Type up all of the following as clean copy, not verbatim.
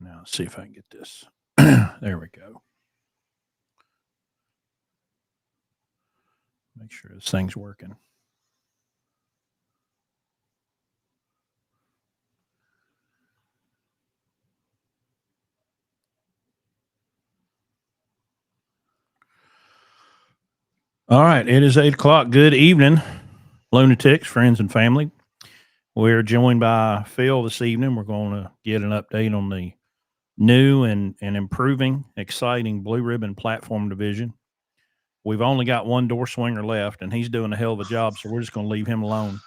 Now, let's see if I can get this. There we go. Make sure this thing's working. All right, it is 8 o'clock. Good evening, lunatics, friends, and family. We're joined by Phil this evening. We're going to get an update on the new and improving, exciting Blue Ribbon Platform Division. We've only got one door swinger left, and he's doing a hell of a job, so we're just going to leave him alone.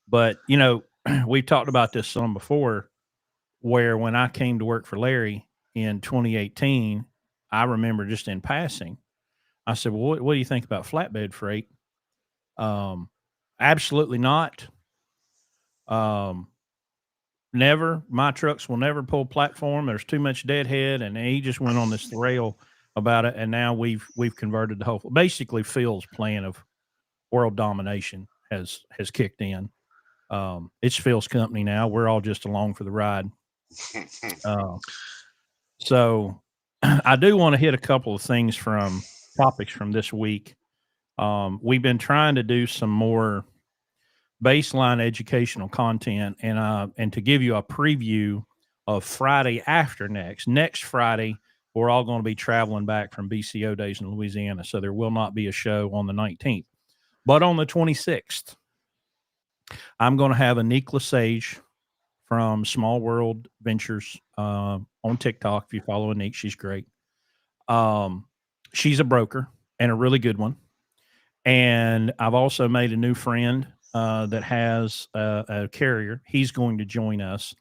But, you know, we've talked about this some before, where when I came to work for Larry in 2018, I remember just in passing, I said, well, what do you think about flatbed freight? Absolutely not. Never. My trucks will never pull platform. There's too much deadhead. And he just went on this rail about it. And now we've converted the whole, basically Phil's plan of world domination has kicked in. It's Phil's company now. We're all just along for the ride. So I do want to hit a couple of things from topics from this week. We've been trying to do some more baseline educational content, and to give you a preview of Friday after next Friday, we're all going to be traveling back from BCO days in Louisiana, so there will not be a show on the 19th. But on the 26th, I'm going to have Anik Lesage from Small World Ventures on TikTok. If you follow Anik, she's great. She's a broker and a really good one. And I've also made a new friend that has a carrier. He's going to join us.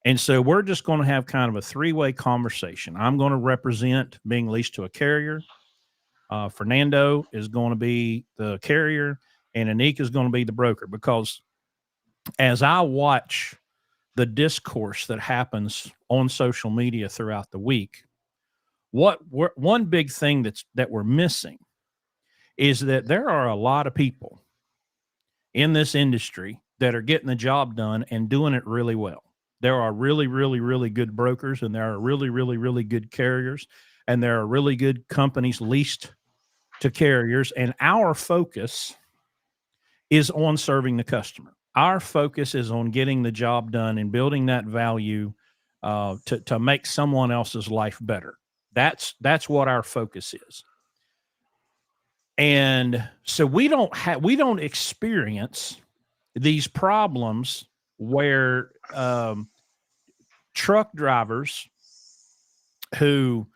And so we're just going to have kind of a three-way conversation. I'm going to represent being leased to a carrier. Fernando is going to be the carrier, and Anik is going to be the broker, because as I watch the discourse that happens on social media throughout the week, one big thing that we're missing is that there are a lot of people in this industry that are getting the job done and doing it really well. There are really, really, really good brokers, and there are really, really, really good carriers, and there are really good companies leased to carriers. And our focus is on serving the customer. Our focus is on getting the job done and building that value to make someone else's life better. That's what our focus is. And so we don't experience these problems where truck drivers who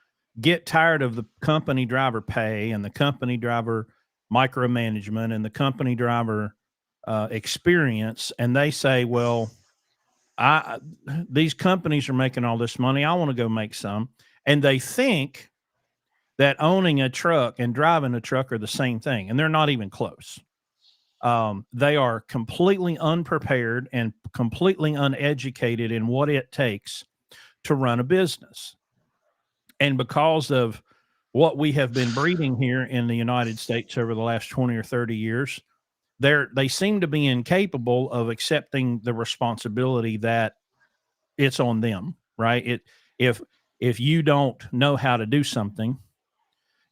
get tired of the company driver pay and the company driver micromanagement and the company driver experience, and they say, well, these companies are making all this money, I want to go make some. And they think that owning a truck and driving a truck are the same thing, and they're not even close. They are completely unprepared and completely uneducated in what it takes to run a business. And because of what we have been breeding here in the United States over the last 20 or 30 years, they seem to be incapable of accepting the responsibility that it's on them, right? If you don't know how to do something,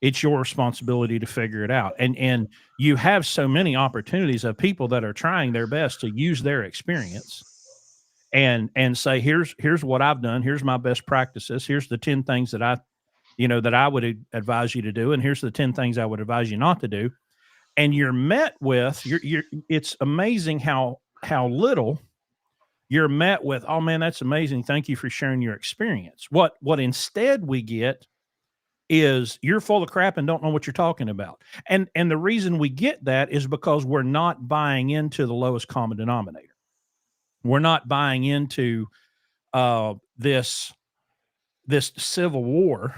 it's your responsibility to figure it out. And you have so many opportunities of people that are trying their best to use their experience and say, here's what I've done. Here's my best practices. Here's the 10 things that I would advise you to do. And here's the 10 things I would advise you not to do. And you're met with, it's amazing how little you're met with. Oh man, that's amazing. Thank you for sharing your experience. What instead we get is, you're full of crap and don't know what you're talking about. And the reason we get that is because we're not buying into the lowest common denominator. We're not buying into this civil war,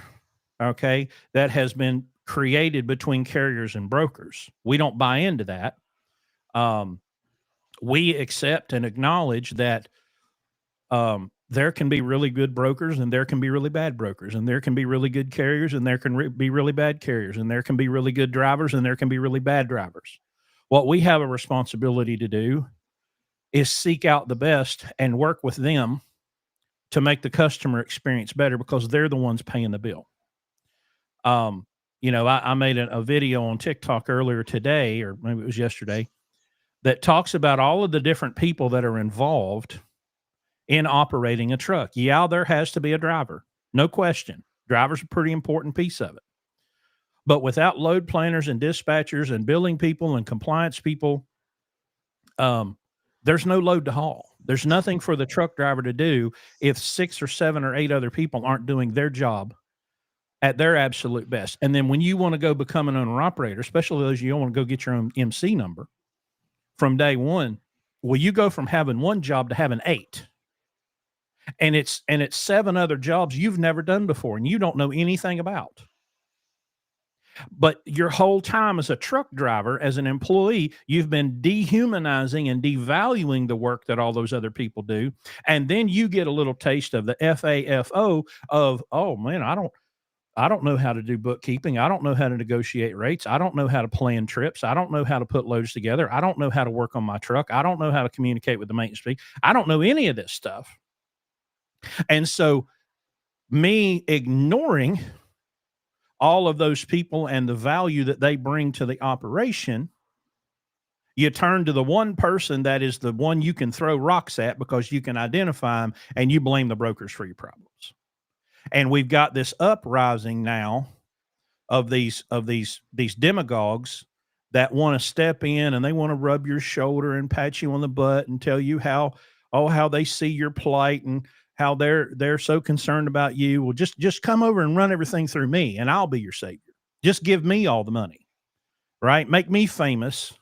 okay, that has been created between carriers and brokers. We don't buy into that. We accept and acknowledge that there can be really good brokers, and there can be really bad brokers, and there can be really good carriers, and there can be really bad carriers, and there can be really good drivers, and there can be really bad drivers. What we have a responsibility to do is seek out the best and work with them to make the customer experience better, because they're the ones paying the bill. I made a video on TikTok earlier today, or maybe it was yesterday, that talks about all of the different people that are involved in operating a truck. Yeah, there has to be a driver, no question. Driver's a pretty important piece of it. But without load planners and dispatchers and billing people and compliance people, there's no load to haul. There's nothing for the truck driver to do if 6 or 7 or 8 other people aren't doing their job at their absolute best. And then when you want to go become an owner operator, especially those you don't want to go get your own MC number from day one, well, you go from having one job to having 8. And it's 7 other jobs you've never done before and you don't know anything about. But your whole time as a truck driver, as an employee, you've been dehumanizing and devaluing the work that all those other people do. And then you get a little taste of the FAFO of, oh man, I don't know how to do bookkeeping. I don't know how to negotiate rates. I don't know how to plan trips. I don't know how to put loads together. I don't know how to work on my truck. I don't know how to communicate with the maintenance people. I don't know any of this stuff. And so me ignoring all of those people and the value that they bring to the operation, you turn to the one person that is the one you can throw rocks at because you can identify them, and you blame the brokers for your problems. And we've got this uprising now of these demagogues that want to step in and they want to rub your shoulder and pat you on the butt and tell you how they see your plight and how they're so concerned about you. Well, just come over and run everything through me and I'll be your savior. Just give me all the money, right? Make me famous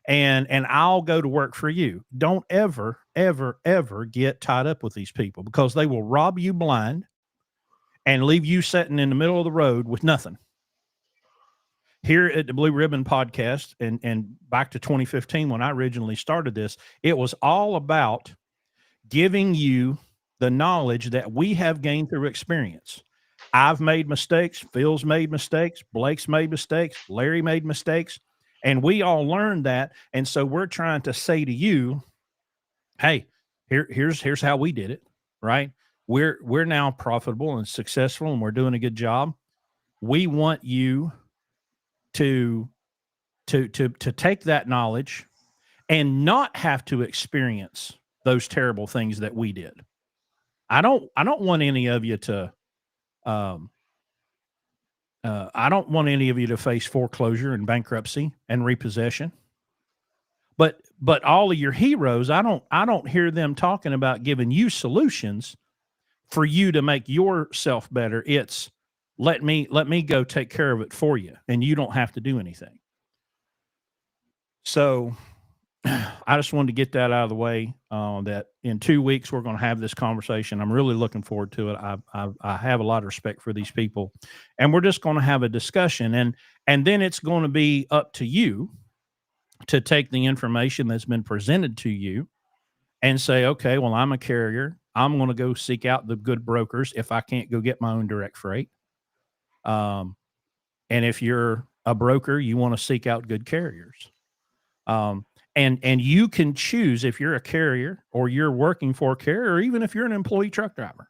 and I'll go to work for you. Don't ever, ever, ever get tied up with these people, because they will rob you blind and leave you sitting in the middle of the road with nothing. Here at the Blue Ribbon Podcast, and back to 2015 when I originally started this, it was all about giving you the knowledge that we have gained through experience. I've made mistakes. Phil's made mistakes. Blake's made mistakes. Larry made mistakes. And we all learned that. And so we're trying to say to you, hey, here's how we did it, right? We're now profitable and successful and we're doing a good job. We want you to take that knowledge and not have to experience those terrible things that we did. I don't want any of you to I don't want any of you to face foreclosure and bankruptcy and repossession. But all of your heroes, I don't hear them talking about giving you solutions for you to make yourself better. It's let me go take care of it for you, and you don't have to do anything. So I just wanted to get that out of the way, that in 2 weeks, we're going to have this conversation. I'm really looking forward to it. I have a lot of respect for these people, and we're just going to have a discussion, and then it's going to be up to you to take the information that's been presented to you and say, okay, well, I'm a carrier. I'm going to go seek out the good brokers if I can't go get my own direct freight. And if you're a broker, you want to seek out good carriers. And you can choose if you're a carrier or you're working for a carrier, or even if you're an employee truck driver.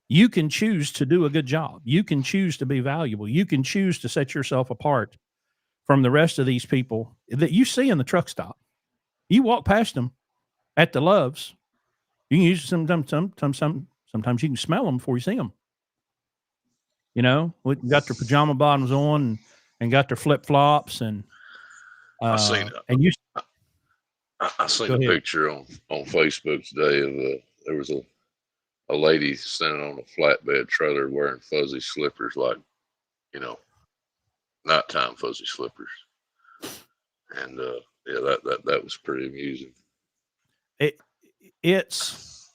You can choose to do a good job. You can choose to be valuable. You can choose to set yourself apart from the rest of these people that you see in the truck stop. You walk past them at the Loves. You can use sometimes you can smell them before you see them. You know, we got their pajama bottoms on and got their flip flops and I seen a picture on Facebook today of there was a lady standing on a flatbed trailer wearing fuzzy slippers, like, nighttime fuzzy slippers, and that was pretty amusing. It's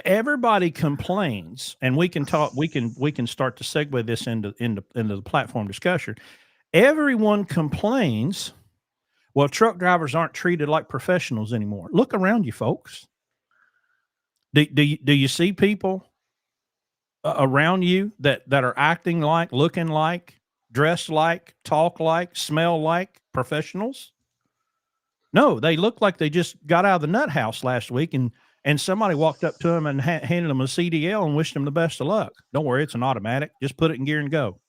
everybody complains, and we can talk. We can start to segue this into the platform discussion. Everyone complains. Well, truck drivers aren't treated like professionals anymore. Look around you, folks. Do you see people around you that are acting like, looking like, dressed like, talk like, smell like professionals? No, they look like they just got out of the nut house last week, and somebody walked up to them and handed them a CDL and wished them the best of luck. Don't worry, it's an automatic. Just put it in gear and go.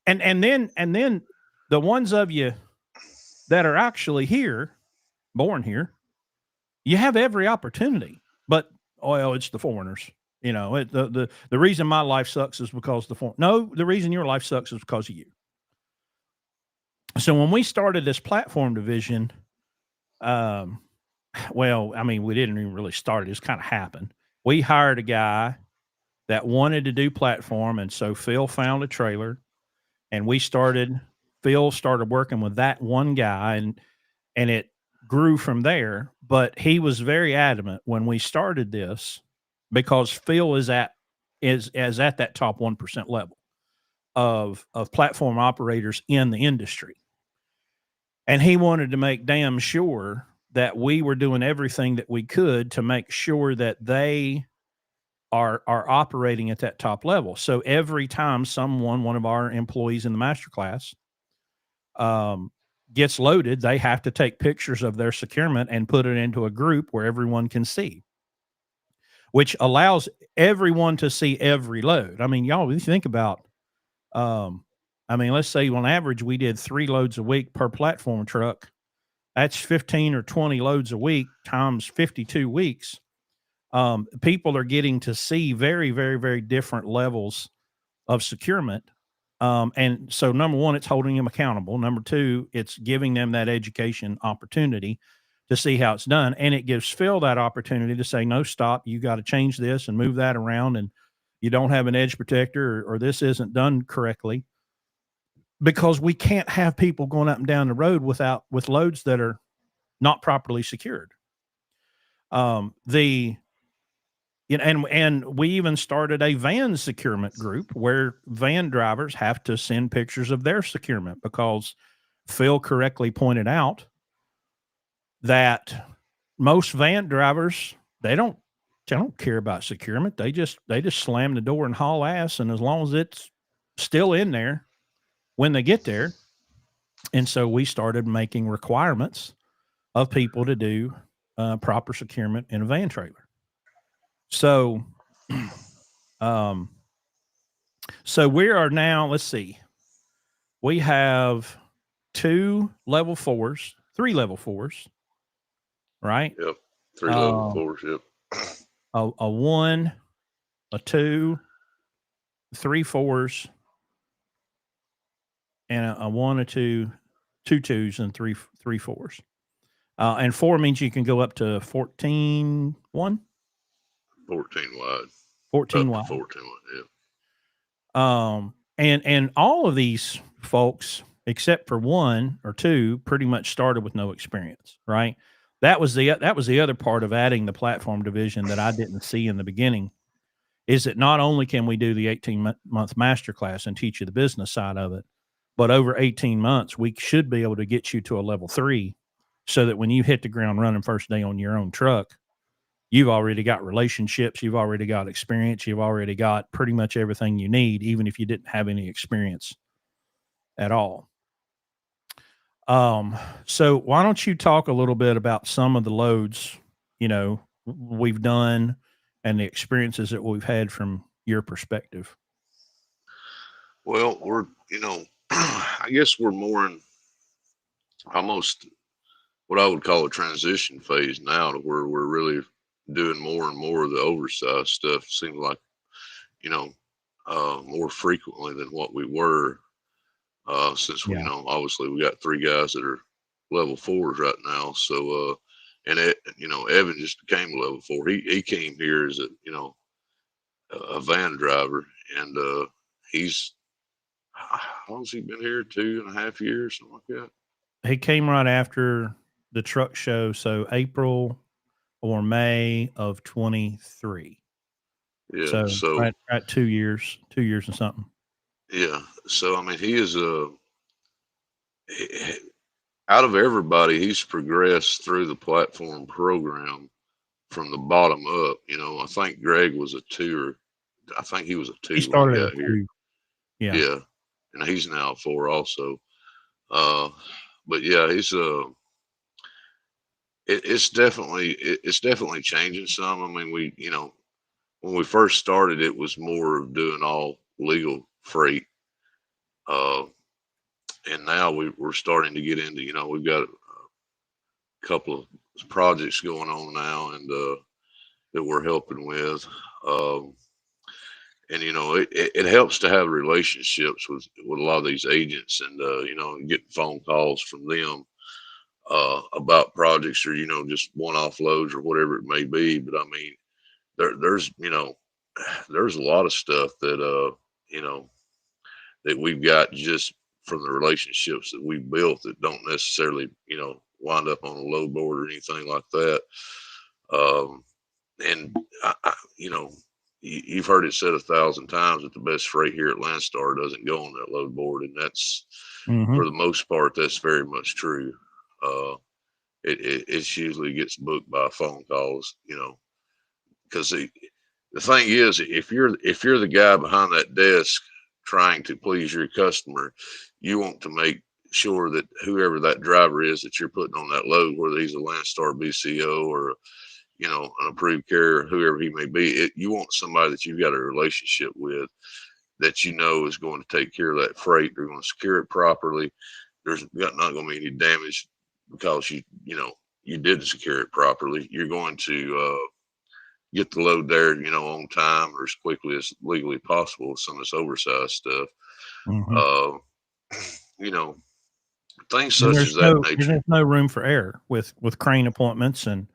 And then the ones of you that are actually here, born here, you have every opportunity. But it's the foreigners. The reason my life sucks is because the reason your life sucks is because of you. So when we started this platform division, well, I mean, we didn't even really start it. It's kind of happened. We hired a guy that wanted to do platform, and so Phil found a trailer, and Phil started working with that one guy, and it grew from there. But he was very adamant when we started this, because Phil is at that top 1% level of platform operators in the industry. And he wanted to make damn sure that we were doing everything that we could to make sure that they are operating at that top level. So every time one of our employees in the master class gets loaded, they have to take pictures of their securement and put it into a group where everyone can see, which allows everyone to see every load. I mean, y'all, if you think about, let's say on average we did 3 loads a week per platform truck. That's 15 or 20 loads a week times 52 weeks. People are getting to see very, very, very different levels of securement. And so, number one, it's holding them accountable. Number two, it's giving them that education opportunity to see how it's done. And it gives Phil that opportunity to say, no, stop, you got to change this and move that around. And you don't have an edge protector, or this isn't done correctly. Because we can't have people going up and down the road with loads that are not properly secured. And we even started a van securement group where van drivers have to send pictures of their securement, because Phil correctly pointed out that most van drivers, they don't care about securement. They just slam the door and haul ass, and as long as it's still in there when they get there. And so we started making requirements of people to do proper securement in a van trailer. So, so we are now, let's see, we have 3 level 4s, right? Yep. 3 level 4s. Yep. A 1, a 2, 3 4s, and a 1, a 2, 2 2s, and 3 4s. And 4 means you can go up to 14 1. 14 wide. 14 wide. 14 wide, yeah. And all of these folks, except for 1 or 2, pretty much started with no experience, right? That was the other part of adding the platform division that I didn't see in the beginning, is that not only can we do the 18-month masterclass and teach you the business side of it, but over 18 months, we should be able to get you to a level 3, so that when you hit the ground running first day on your own truck, you've already got relationships, you've already got experience, you've already got pretty much everything you need, even if you didn't have any experience at all. So why don't you talk a little bit about some of the loads, we've done, and the experiences that we've had from your perspective? Well, we're, I guess we're more in almost what I would call a transition phase now, to where we're really doing more and more of the oversized stuff. Seems like, more frequently than what we were, since we, obviously we got 3 guys that are level 4s right now. So, and Evan just became a level 4. He came here as a van driver, and he's, how long's he been here? 2.5 years, something like that. He came right after the truck show, so April or May of 23. Yeah. So right at 2 years and something. Yeah. So, I mean, he is out of everybody, he's progressed through the platform program from the bottom up. I think Greg was a 2, or I think he was a 2 He when he started got at here. 2. Yeah. Yeah. And he's now a 4 also. But yeah, he's it's definitely changing some. I mean, when we first started, it was more of doing all legal freight, uh, and now we're starting to get into, we've got a couple of projects going on now, and that we're helping with. Um, and it helps to have relationships with a lot of these agents, and getting phone calls from them about projects, or just one-off loads or whatever it may be. But I mean, there's there's a lot of stuff that you know that we've got just from the relationships that we've built that don't necessarily wind up on a load board or anything like that. Um, and you've heard it said 1,000 times that the best freight here at Landstar doesn't go on that load board, and that's, Mm-hmm. for the most part, that's very much true. Uh, it usually gets booked by phone calls, because the thing is, if you're the guy behind that desk trying to please your customer, you want to make sure that whoever that driver is that you're putting on that load, whether he's a Landstar BCO or an approved carrier, whoever he may be, you want somebody that you've got a relationship with, that is going to take care of that freight. They're going to secure it properly. There's not going to be any damage because you didn't secure it properly. You're going to get the load there, on time or as quickly as legally possible with some of this oversized stuff. Mm-hmm. Uh, you know, things And such as that nature. there's no room for error with crane appointments, and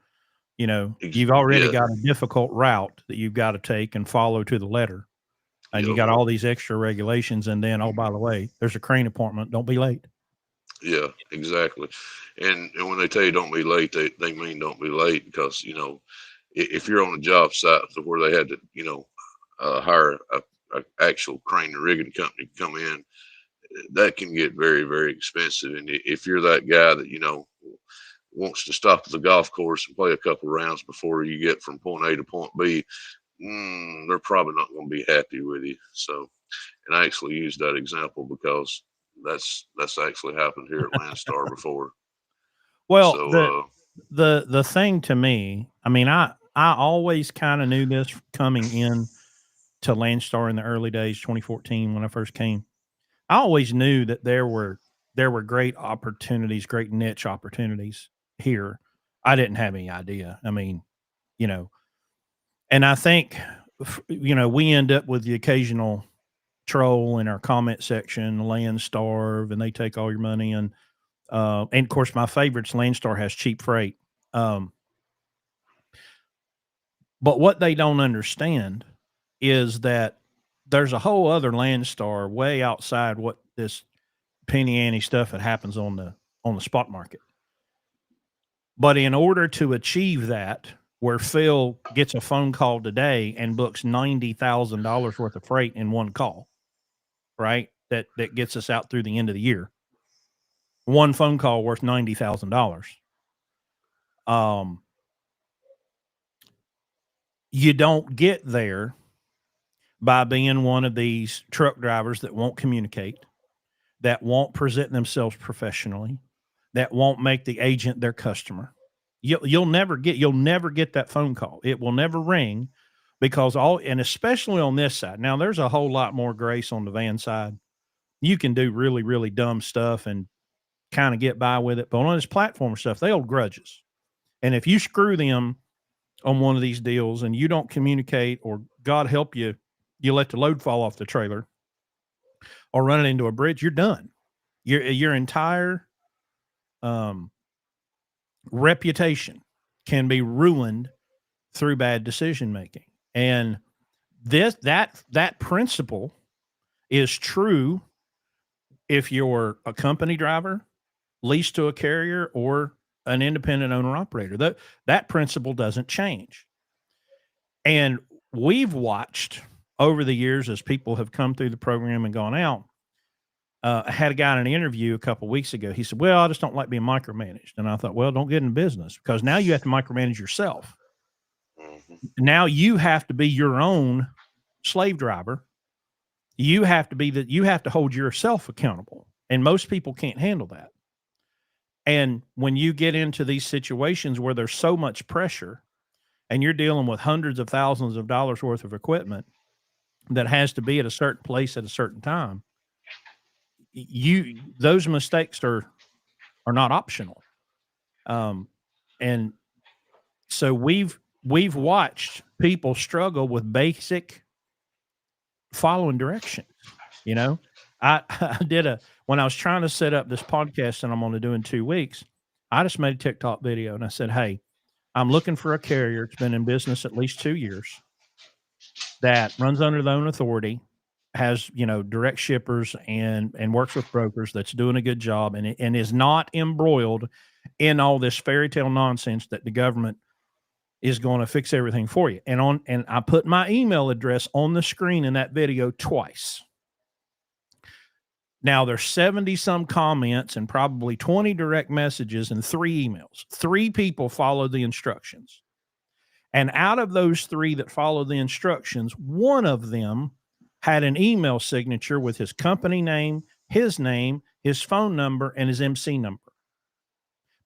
you've already Yeah. got a difficult route that you've got to take and follow to the letter, and you Yep. got all these extra regulations, and then, oh, by the way, there's a crane appointment, don't be late. Yeah, exactly. And when they tell you don't be late, they mean don't be late, because if you're on a job site to where they had to hire a actual crane and rigging company to come in, that can get very, very expensive. And if you're that guy that wants to stop at the golf course and play a couple rounds before you get from point A to point B, they're probably not going to be happy with you. So, and I actually used that example because that's actually happened here at Landstar before. Well, So, the thing to me, I mean, I always kind of knew this coming in to Landstar in the early days, 2014, when I first came. I always knew that there were great opportunities, great niche opportunities here. I didn't have any idea. I mean, you know, and I think we end up with the occasional troll in our comment section, Landstar, and they take all your money, and of course my favorite's Landstar has cheap freight. Um, but what they don't understand is that there's a whole other Landstar way outside what this penny ante stuff that happens on the spot market. But in order to achieve that, where Phil gets a phone call today and books $90,000 worth of freight in one call, right? That gets us out through the end of the year. One phone call worth $90,000. Um, you don't get there by being one of these truck drivers that won't communicate, that won't present themselves professionally, that won't make the agent their customer. You'll never get that phone call. It will never ring, because and especially on this side. Now there's a whole lot more grace on the van side. You can do really, really dumb stuff and kind of get by with it. But on this platform stuff, they hold grudges. And if you screw them on one of these deals and you don't communicate, or God help you, you let the load fall off the trailer or run it into a bridge, you're done. Your entire um, reputation can be ruined through bad decision making. And that principle is true if you're a company driver, leased to a carrier, or an independent owner operator. That principle doesn't change. And we've watched over the years as people have come through the program and gone out. I had a guy in an interview a couple of weeks ago. He said, "Well, I just don't like being micromanaged." And I thought, well, don't get in business, because now you have to micromanage yourself. Now you have to be your own slave driver. You have to hold yourself accountable. And most people can't handle that. And when you get into these situations where there's so much pressure and you're dealing with hundreds of thousands of dollars worth of equipment that has to be at a certain place at a certain time, those mistakes are not optional. And so we've watched people struggle with basic following directions. You know, I did when I was trying to set up this podcast that I'm going to do in 2 weeks, I just made a TikTok video and I said, "Hey, I'm looking for a carrier that's been in business at least 2 years, that runs under their own authority, has, direct shippers and works with brokers, that's doing a good job and is not embroiled in all this fairy tale nonsense that the government is going to fix everything for you." And I put my email address on the screen in that video twice. Now there's 70 some comments and probably 20 direct messages and 3 emails. 3 people followed the instructions. And out of those 3 that followed the instructions, one of them had an email signature with his company name, his phone number, and his MC number.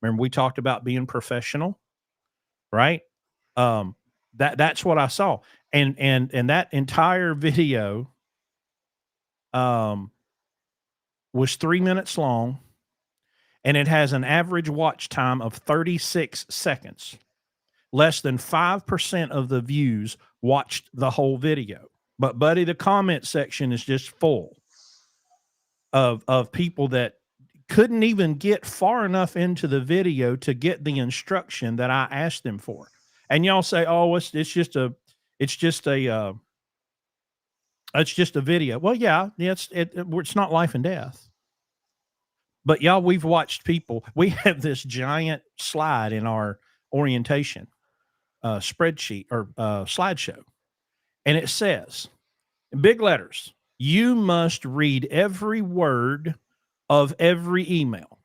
Remember, we talked about being professional, right? That's what I saw. And that entire video was 3 minutes long, and it has an average watch time of 36 seconds. Less than 5% of the views watched the whole video. But buddy, the comment section is just full of people that couldn't even get far enough into the video to get the instruction that I asked them for. And y'all say, "Oh, it's just a video." Well, yeah, it's not life and death. But y'all, we've watched people. We have this giant slide in our orientation spreadsheet or slideshow, and it says in big letters, "You must read every word of every email."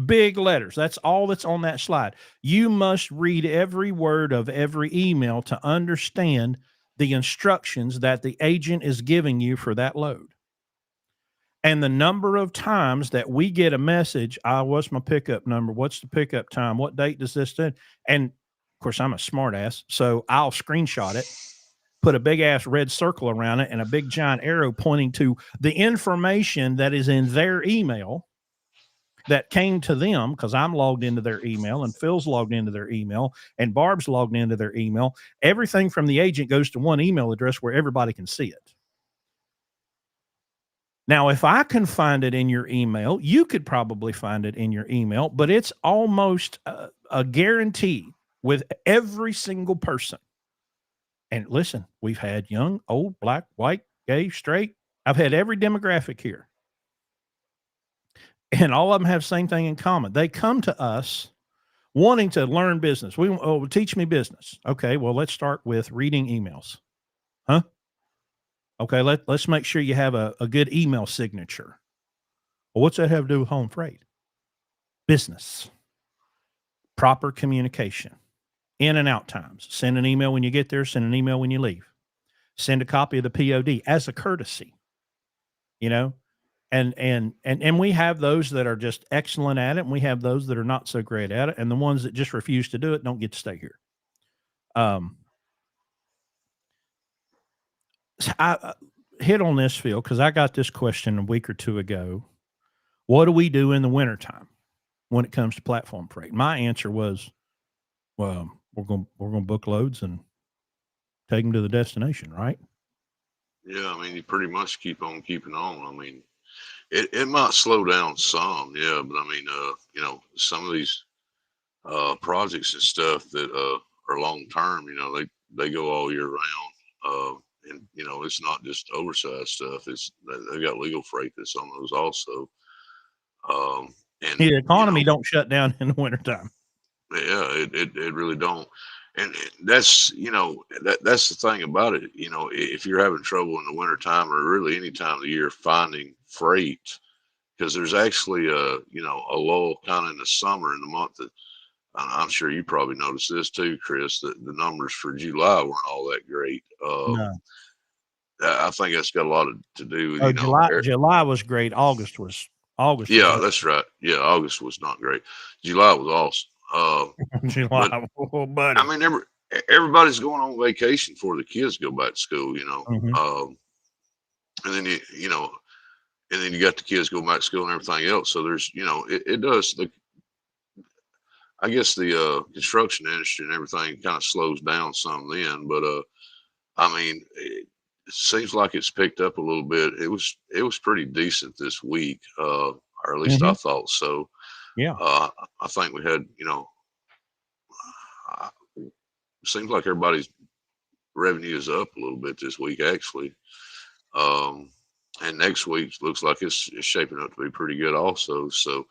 Big letters. That's all that's on that slide. You must read every word of every email to understand the instructions that the agent is giving you for that load. And the number of times that we get a message, what's my pickup number? What's the pickup time? What date does this do? And of course, I'm a smart ass, so I'll screenshot it, put a big ass red circle around it and a big giant arrow pointing to the information that is in their email that came to them, because I'm logged into their email and Phil's logged into their email and Barb's logged into their email. Everything from the agent goes to one email address where everybody can see it. Now, if I can find it in your email, you could probably find it in your email, but it's almost a guarantee with every single person. And listen, we've had young, old, black, white, gay, straight. I've had every demographic here. And all of them have the same thing in common. They come to us wanting to learn business. Teach me business. Okay, well, let's start with reading emails. Huh? Okay, let's make sure you have a good email signature. Well, what's that have to do with home freight? Business. Proper communication. In and out times. Send an email when you get there, send an email when you leave. Send a copy of the POD as a courtesy. And we have those that are just excellent at it, and we have those that are not so great at it, and the ones that just refuse to do it don't get to stay here. I hit on this, Phil, because I got this question a week or 2 ago. What do we do in the wintertime when it comes to platform freight? My answer was, well, we're going to book loads and take them to the destination, right? Yeah, I mean, you pretty much keep on keeping on. I mean, it might slow down some, yeah, but I mean, some of these projects and stuff that are long term, they go all year round. And it's not just oversized stuff. They got legal freight that's on those also. And the economy don't shut down in the wintertime. Yeah, it really don't. And that's that's the thing about it. If you're having trouble in the wintertime or really any time of the year finding freight, because there's actually a lull kind of in the summer in the month that I'm sure you probably noticed this too, Chris, that the numbers for July weren't all that great. No. I think that's got a lot to do with July was great. August was August was Yeah, rough. that's right. Yeah, August was not great. July was awesome. But July, oh, I buddy. mean, everybody's going on vacation before the kids go back to school, Hmm. and then and then you got the kids go back to school and everything else. So there's, it does. I guess the construction industry and everything kind of slows down some then, but I mean, it seems like it's picked up a little bit. It was pretty decent this week, or at least I Hmm. thought so. Yeah. Uh, I think we had, uh, seems like everybody's revenue is up a little bit this week actually. Um, and next week looks like it's shaping up to be pretty good also. So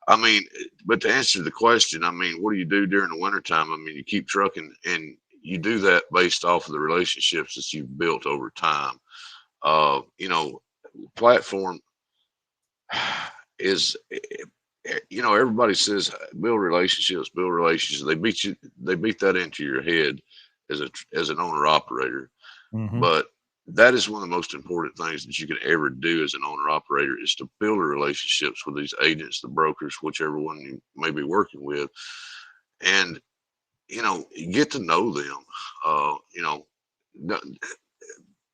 I mean, but to answer the question, I mean, what do you do during the wintertime? I mean, you keep trucking and you do that based off of the relationships that you've built over time. You know, platform is, everybody says build relationships, build relationships. They beat that into your head as an owner operator. Hmm. But that is one of the most important things that you can ever do as an owner operator is to build relationships with these agents, the brokers, whichever one you may be working with, and get to know them. No-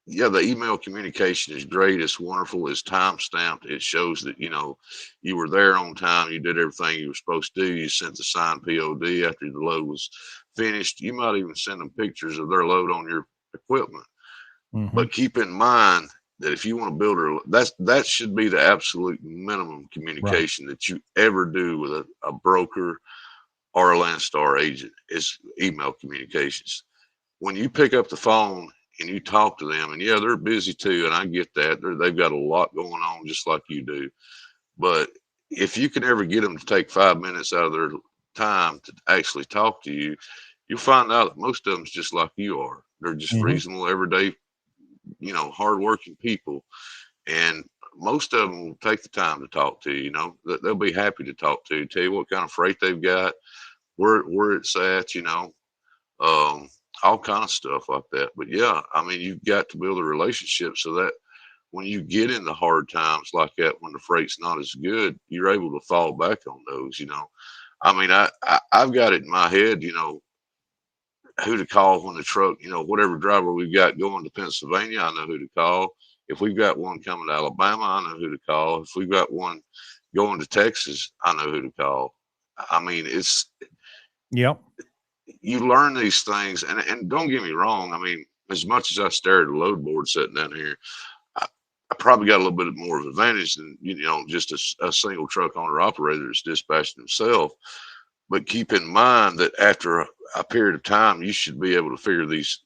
yeah, the email communication is great. It's wonderful. It's time stamped. It shows that you were there on time. You did everything you were supposed to do. You sent the signed POD after the load was finished. You might even send them pictures of their load on your equipment. Hmm. But keep in mind that if you want to build that should be the absolute minimum Right. communication that you ever do with a broker or a Landstar agent is email communications. When you pick up the phone and you talk to them, and yeah, they're busy too, and I get that. They've got a lot going on just like you do. But if you can ever get them to take 5 minutes out of their time to actually talk to you, you'll find out that most of them's just like you are. They're just Hmm. reasonable, everyday, hardworking people, and most of them will take the time to talk to you. They'll be happy to talk to you, tell you what kind of freight they've got, where it's at, um, all kind of stuff like that. But yeah, I mean, you've got to build a relationship so that when you get into hard times like that, when the freight's not as good, you're able to fall back on those. I mean, I've got it in my head, who to call when the truck, whatever driver we've got going to Pennsylvania, I know who to call. If we've got one coming to Alabama, I know who to call. If we've got one going to Texas, I know who to call. I mean, Yep. you learn these things, and don't get me wrong. I mean, as much as I stare at a load board sitting down here, I, I probably got a little bit more of an advantage than just a single truck owner operator that's dispatching himself. But keep in mind that after a period of time, you should be able to figure these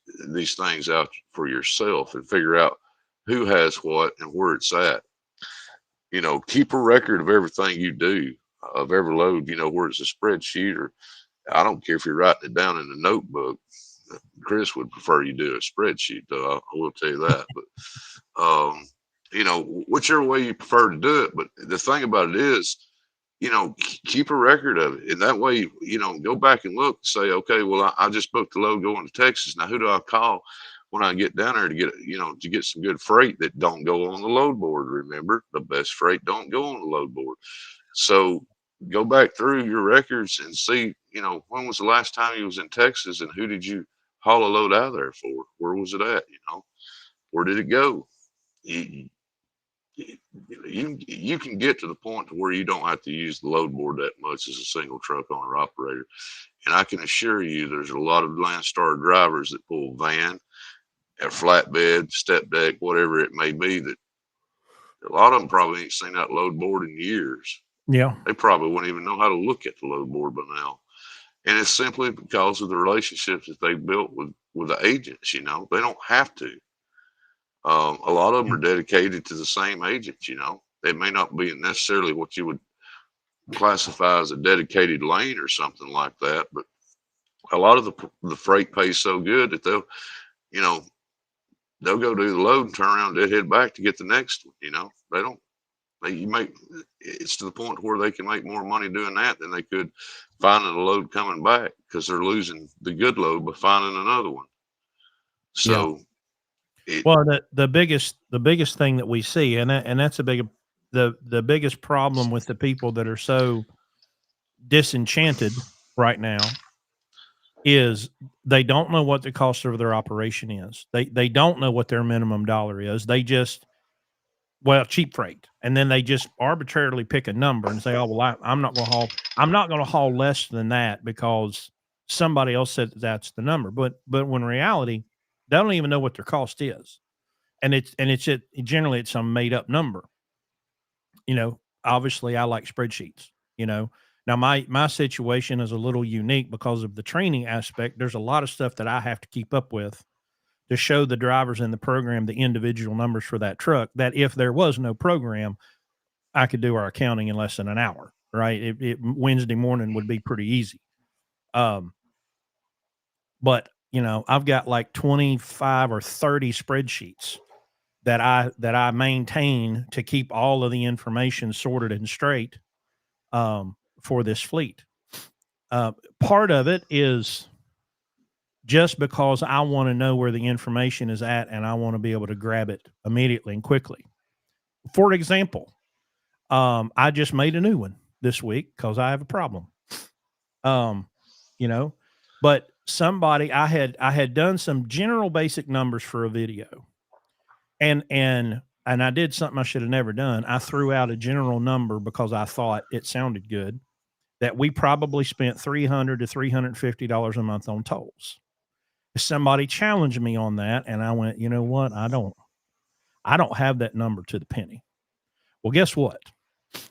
things out for yourself and figure out who has what and where it's at. Keep a record of everything you do, of every load. Where it's a spreadsheet, or I don't care if you're writing it down in a notebook. Chris would prefer you do a spreadsheet, though. I will tell you that. But whichever way you prefer to do it. But the thing about it is, keep a record of it. And that way, go back and look, say, okay, well, I just booked the load going to Texas. Now, who do I call when I get down there to get some good freight that don't go on the load board? Remember, the best freight don't go on the load board. So go back through your records and see, when was the last time you was in Texas and who did you haul a load out of there for? Where was it at? Where did it go? You, you can get to the point to where you don't have to use the load board that much as a single truck owner operator. And I can assure you there's a lot of Landstar drivers that pull van, a flatbed, step deck, whatever it may be, that a lot of them probably ain't seen that load board in years. Yeah. They probably wouldn't even know how to look at the load board by now. And it's simply because of the relationships that they built with the agents. They don't have to. A lot of them are dedicated to the same agents. They may not be necessarily what you would classify as a dedicated lane or something like that, but a lot of the freight pays so good that you know they'll go do the load and turn around and head back to get the next one. They don't. You make it's to the point where they can make more money doing that than they could finding a load coming back because they're losing the good load by finding another one. Yeah. So it Well, the biggest thing that we see, and that's a big the biggest problem with the people that are so disenchanted right now is they don't know what the cost of their operation is. They don't know what their minimum dollar is. They just cheap freight, and then they just arbitrarily pick a number and say, "Oh, well, I'm not going to haul. I'm not going to haul less than that because somebody else said that's the number." But when in reality, they don't even know what their cost is, and generally it's some made up number. Obviously, I like spreadsheets. Now my situation is a little unique because of the training aspect. There's a lot of stuff that I have to keep up with to show the drivers in the program the individual numbers for that truck, that if there was no program, I could do our accounting in less than an hour, right? Wednesday morning would be pretty easy. But I've got like 25 or 30 spreadsheets that I maintain to keep all of the information sorted and straight for this fleet. Part of it is just because I want to know where the information is at and I want to be able to grab it immediately and quickly. For example, I just made a new one this week because I have a problem. But somebody I had done some general basic numbers for a video, and I did something I should have never done. I threw out a general number because I thought it sounded good, that we probably spent $300 to $350 a month on tolls. Somebody challenged me on that, and I went, you know what? I don't have that number to the penny. Well, guess what?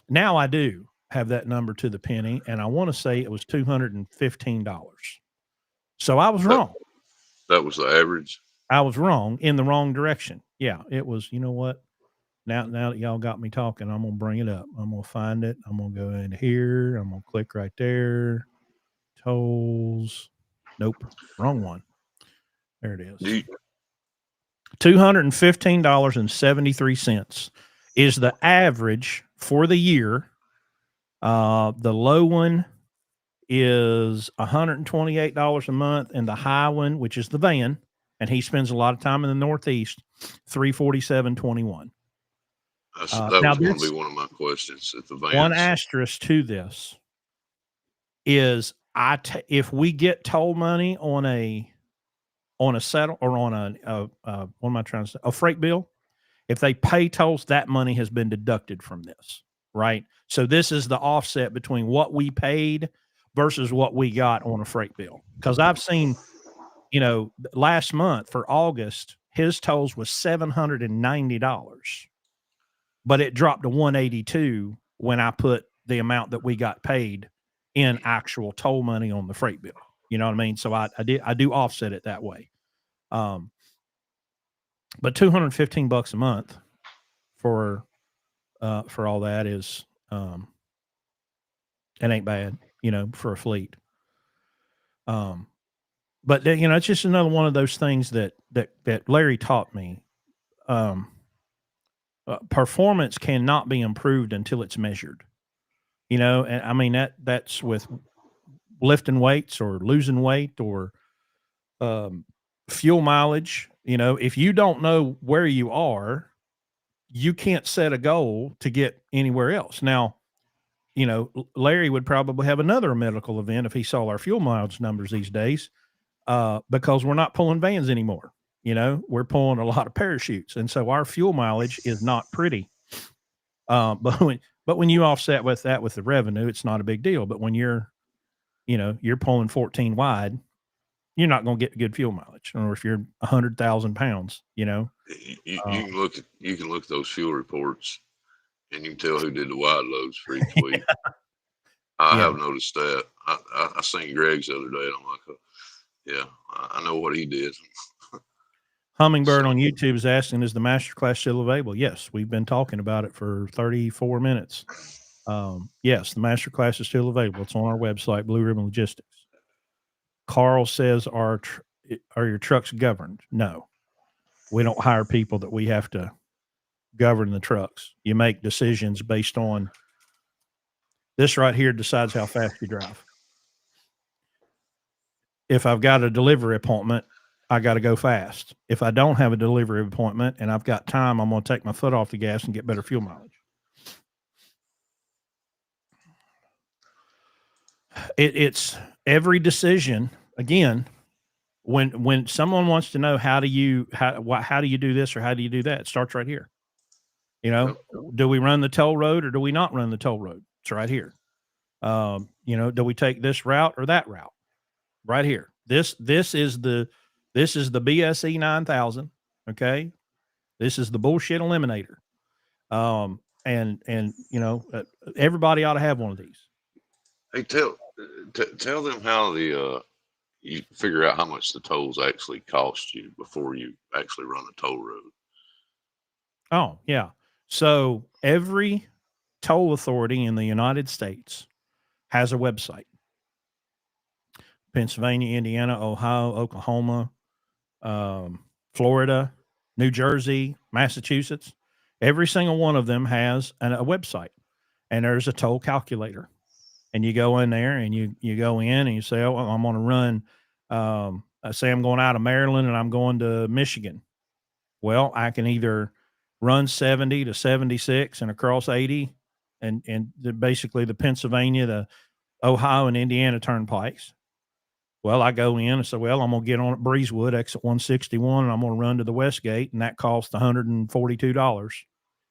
Now I do have that number to the penny, and I want to say it was $215. So I was wrong. That was the average. I was wrong in the wrong direction. Yeah, it was. You know what? Now that y'all got me talking, I'm gonna bring it up. I'm gonna find it. I'm gonna go in here. I'm gonna click right there. Tolls. Nope, wrong one. There it is. $215.73 is the average for the year. The low one is $128 a month, and the high one, which is the van, and he spends a lot of time in the Northeast, $347.21. That was going to be one of my questions. At the vans. One asterisk to this is if we get toll money on a settle or on what am I trying to say? A freight bill, if they pay tolls, that money has been deducted from this, right? So this is the offset between what we paid versus what we got on a freight bill. Because I've seen, last month for August, his tolls was $790, but it dropped to $182 when I put the amount that we got paid in actual toll money on the freight bill. You know what I mean? So I do offset it that way. But $215 a month for all that is, it ain't bad, for a fleet. But it's just another one of those things that Larry taught me. Performance cannot be improved until it's measured, and I mean, that's with lifting weights or losing weight or, fuel mileage. If you don't know where you are, you can't set a goal to get anywhere else. Now, Larry would probably have another medical event if he saw our fuel mileage numbers these days, because we're not pulling vans anymore. We're pulling a lot of parachutes. And so our fuel mileage is not pretty. But when you offset with that with the revenue, it's not a big deal. But when you're pulling 14 wide, you're not going to get good fuel mileage. Or if you're 100,000 pounds, you can look at those fuel reports and you can tell who did the wide loads for each week. I have noticed that. I seen Greg's the other day, and I'm like, I know what he did. Hummingbird on YouTube is asking, is the masterclass still available? Yes, we've been talking about it for 34 minutes. Yes, the masterclass is still available. It's on our website, Blue Ribbon Logistics. Carl says, are your trucks governed? No, we don't hire people that we have to govern the trucks. You make decisions based on this right here decides how fast you drive. If I've got a delivery appointment, I got to go fast. If I don't have a delivery appointment and I've got time, I'm going to take my foot off the gas and get better fuel mileage. It's every decision. Again, when someone wants to know how do you do this or how do you do that, it starts right here. You know, do we run the toll road or do we not run the toll road? It's right here. You know, do we take this route or that route? Right here. This is the BSE 9000. Okay, this is the bullshit eliminator. And you know, everybody ought to have one of these. Hey, tell them how you figure out how much the tolls actually cost you before you actually run a toll road. Oh yeah. So every toll authority in the United States has a website. Pennsylvania, Indiana, Ohio, Oklahoma, Florida, New Jersey, Massachusetts. Every single one of them has a website, and there's a toll calculator. And you go in there and you go in and you say, oh, I'm going to run. Say I'm going out of Maryland and I'm going to Michigan. Well, I can either run 70 to 76 and across 80 and basically the Pennsylvania, the Ohio and Indiana turnpikes. Well, I go in and say, well, I'm going to get on at Breezewood, exit 161, and I'm going to run to the West Gate, and that costs $142.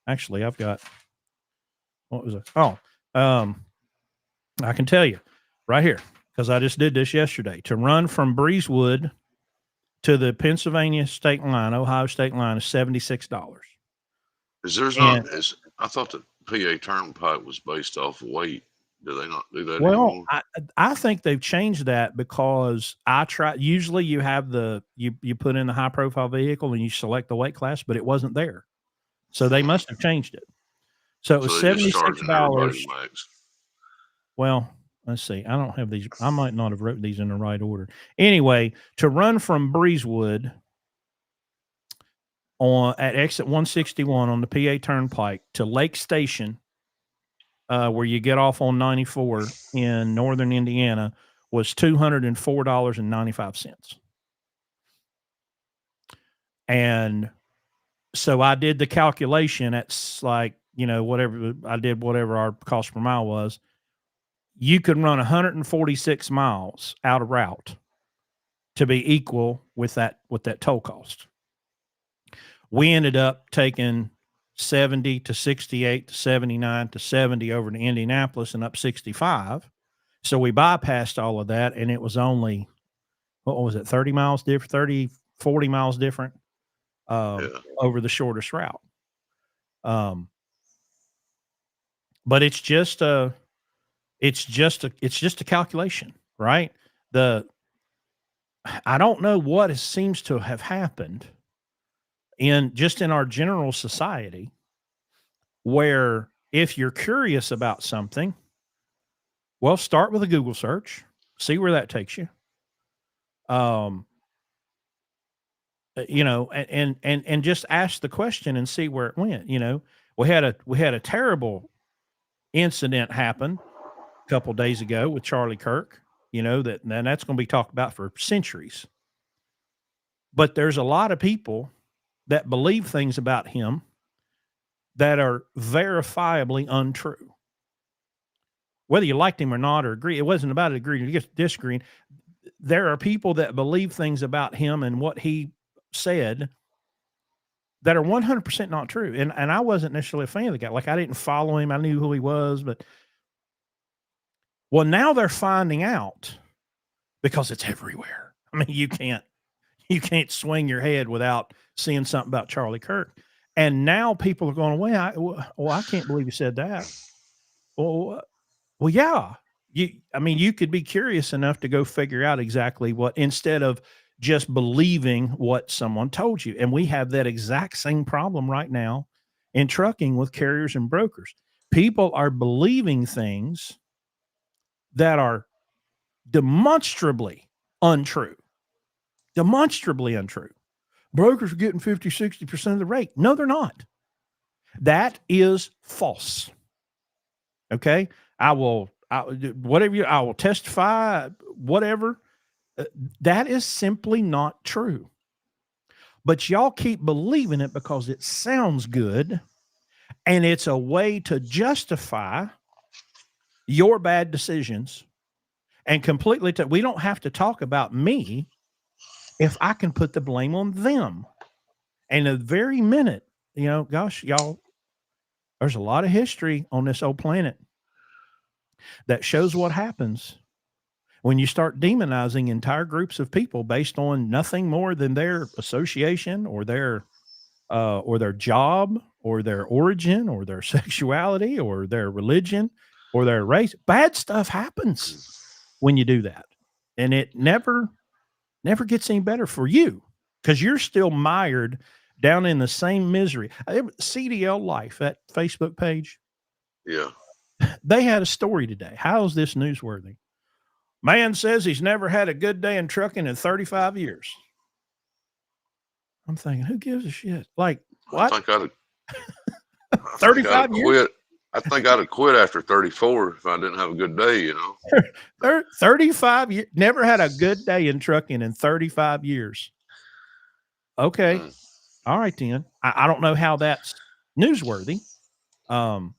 Actually, I've got, what was it? Oh, I can tell you right here, because I just did this yesterday. To run from Breezewood to the Pennsylvania state line, Ohio state line, is $76. I thought the PA turnpike was based off weight. Do they not do that anymore? Well, I think they've changed that because usually you have you put in the high profile vehicle and you select the weight class, but it wasn't there. So they must have changed it. So it was $76. Well, let's see. I don't have these. I might not have wrote these in the right order. Anyway, to run from Breezewood at exit 161 on the PA Turnpike to Lake Station, where you get off on 94 in northern Indiana, was $204.95. And so I did the calculation. It's like, you know, whatever our cost per mile was. You could run 146 miles out of route to be equal with that toll cost. We ended up taking 70 to 68 to 79 to 70 over to Indianapolis and up 65. So we bypassed all of that, and it was only, what was it, 30 miles different, 30, 40 miles different over the shortest route. But it's just a calculation, right? I don't know what seems to have happened in our general society, where if you're curious about something, well, start with a Google search, see where that takes you. You know, and just ask the question and see where it went. You know, we had a terrible incident happen a couple of days ago with Charlie Kirk. You know, that's going to be talked about for centuries. But there's a lot of people that believe things about him that are verifiably untrue. Whether you liked him or not, or agree, it wasn't about agreeing or disagreeing. There are people that believe things about him and what he said that are 100% not true. And I wasn't necessarily a fan of the guy. Like, I didn't follow him. I knew who he was, but well, now they're finding out because it's everywhere. I mean, you can't swing your head without seeing something about Charlie Kirk. And now people are going, well, I can't believe you said that. Well, yeah. You could be curious enough to go figure out exactly what, instead of just believing what someone told you. And we have that exact same problem right now in trucking with carriers and brokers. People are believing things that are demonstrably untrue. Brokers are getting 50, 60% of the rate. No, they're not. That is false. Okay. I will testify, whatever. That is simply not true. But y'all keep believing it because it sounds good, and it's a way to justify your bad decisions and completely, we don't have to talk about me if I can put the blame on them. And the very minute, gosh, y'all, there's a lot of history on this old planet that shows what happens when you start demonizing entire groups of people based on nothing more than their association or their job or their origin or their sexuality or their religion or their race. Bad stuff happens when you do that, and it never gets any better for you because you're still mired down in the same misery. CDL Life, that Facebook page, Yeah. they had a story today. How is this newsworthy? Man says he's never had a good day in trucking in 35 years. I'm thinking, who gives a shit? Like, what? I think 35 years? quit. I think I'd have quit after 34 if I didn't have a good day, 35 years. Never had a good day in trucking in 35 years. Okay. All right, then. I don't know how that's newsworthy. Of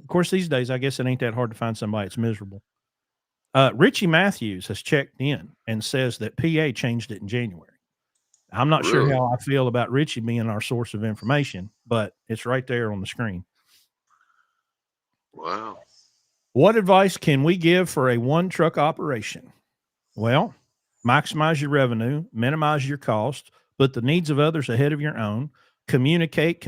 course, these days, I guess it ain't that hard to find somebody that's miserable. Richie Matthews has checked in and says that PA changed it in January. I'm not sure how I feel about Richie being our source of information, but it's right there on the screen. Wow. What advice can we give for a one truck operation? Well, maximize your revenue, minimize your cost, put the needs of others ahead of your own, communicate.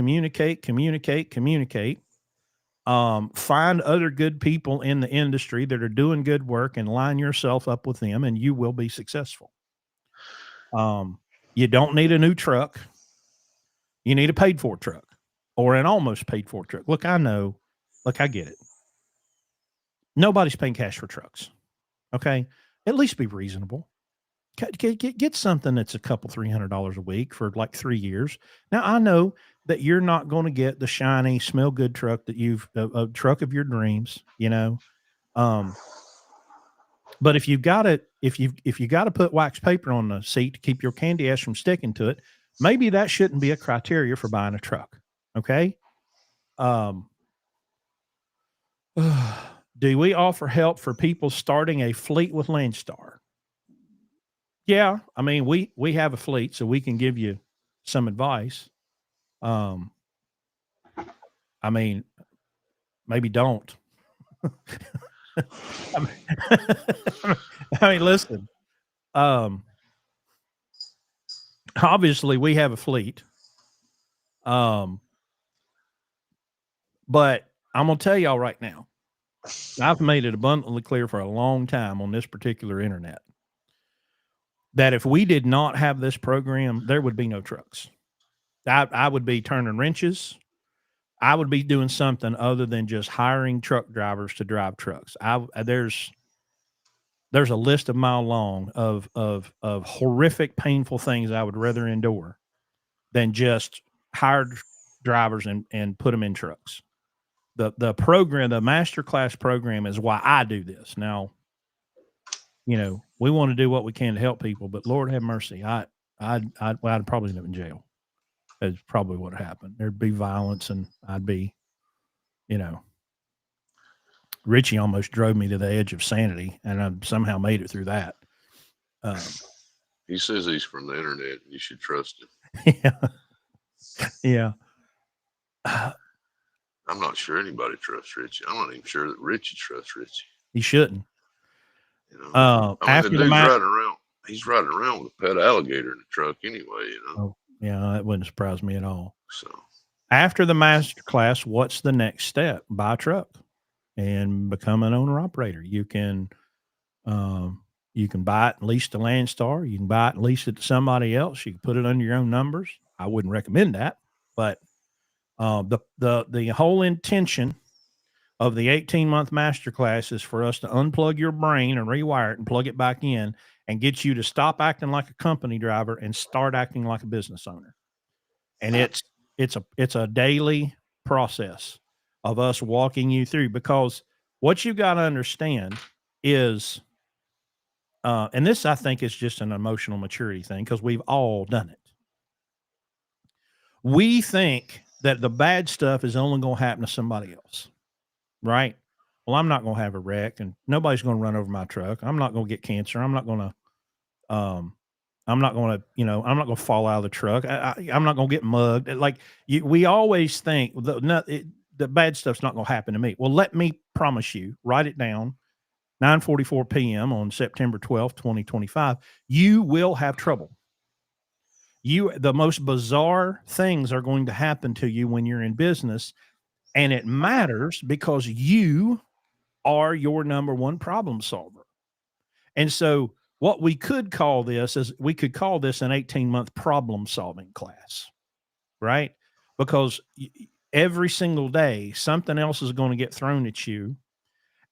Find other good people in the industry that are doing good work and line yourself up with them, and you will be successful. You don't need a new truck. You need a paid for truck or an almost paid for truck. Look, I get it. Nobody's paying cash for trucks. Okay. At least be reasonable. Get something that's a couple $300 a week for like 3 years. Now I know that you're not going to get the shiny, smell good truck that a truck of your dreams, but if you got to put wax paper on the seat to keep your candy ass from sticking to it, maybe that shouldn't be a criteria for buying a truck. Okay. Do we offer help for people starting a fleet with Landstar? Yeah, I mean, we have a fleet, so we can give you some advice. I mean, maybe don't. I mean, listen. Obviously, we have a fleet. But I'm gonna tell y'all right now, I've made it abundantly clear for a long time on this particular internet that if we did not have this program, there would be no trucks. I would be turning wrenches. I would be doing something other than just hiring truck drivers to drive trucks. There's a list a mile long of horrific, painful things I would rather endure than just hire drivers and put them in trucks. The program, the masterclass program, is why I do this. Now, we want to do what we can to help people, but Lord have mercy, I'd probably end up in jail. That's probably what happened. There'd be violence, and I'd be, Richie almost drove me to the edge of sanity, and I somehow made it through that. He says he's from the internet. You should trust him. Yeah. I'm not sure anybody trusts Richie. I'm not even sure that Richie trusts Richie. He shouldn't. After the dude's riding around. He's riding around with a pet alligator in the truck anyway. Oh, yeah, that wouldn't surprise me at all. So after the master class, what's the next step? Buy a truck and become an owner operator. You can buy it and lease to Landstar. You can buy it and lease it to somebody else. You can put it under your own numbers. I wouldn't recommend that, but the whole intention of the 18-month masterclass is for us to unplug your brain and rewire it and plug it back in and get you to stop acting like a company driver and start acting like a business owner. And it's a daily process of us walking you through, because what you got to understand is, and this, I think, is just an emotional maturity thing, because we've all done it. We think that the bad stuff is only going to happen to somebody else, right? well, I'm not going to have a wreck and nobody's going to run over my truck. I'm not going to get cancer. I'm not going to, I'm not going to, I'm not going to fall out of the truck. I'm not going to get mugged. Like we always think the bad stuff's not going to happen to me. Well, let me promise you, write it down. 9:44 p.m. on September 12th, 2025, you will have trouble. The most bizarre things are going to happen to you when you're in business. And it matters because you are your number one problem solver. And so what we could call this is we could call this an 18-month problem solving class, right? Because every single day, something else is going to get thrown at you.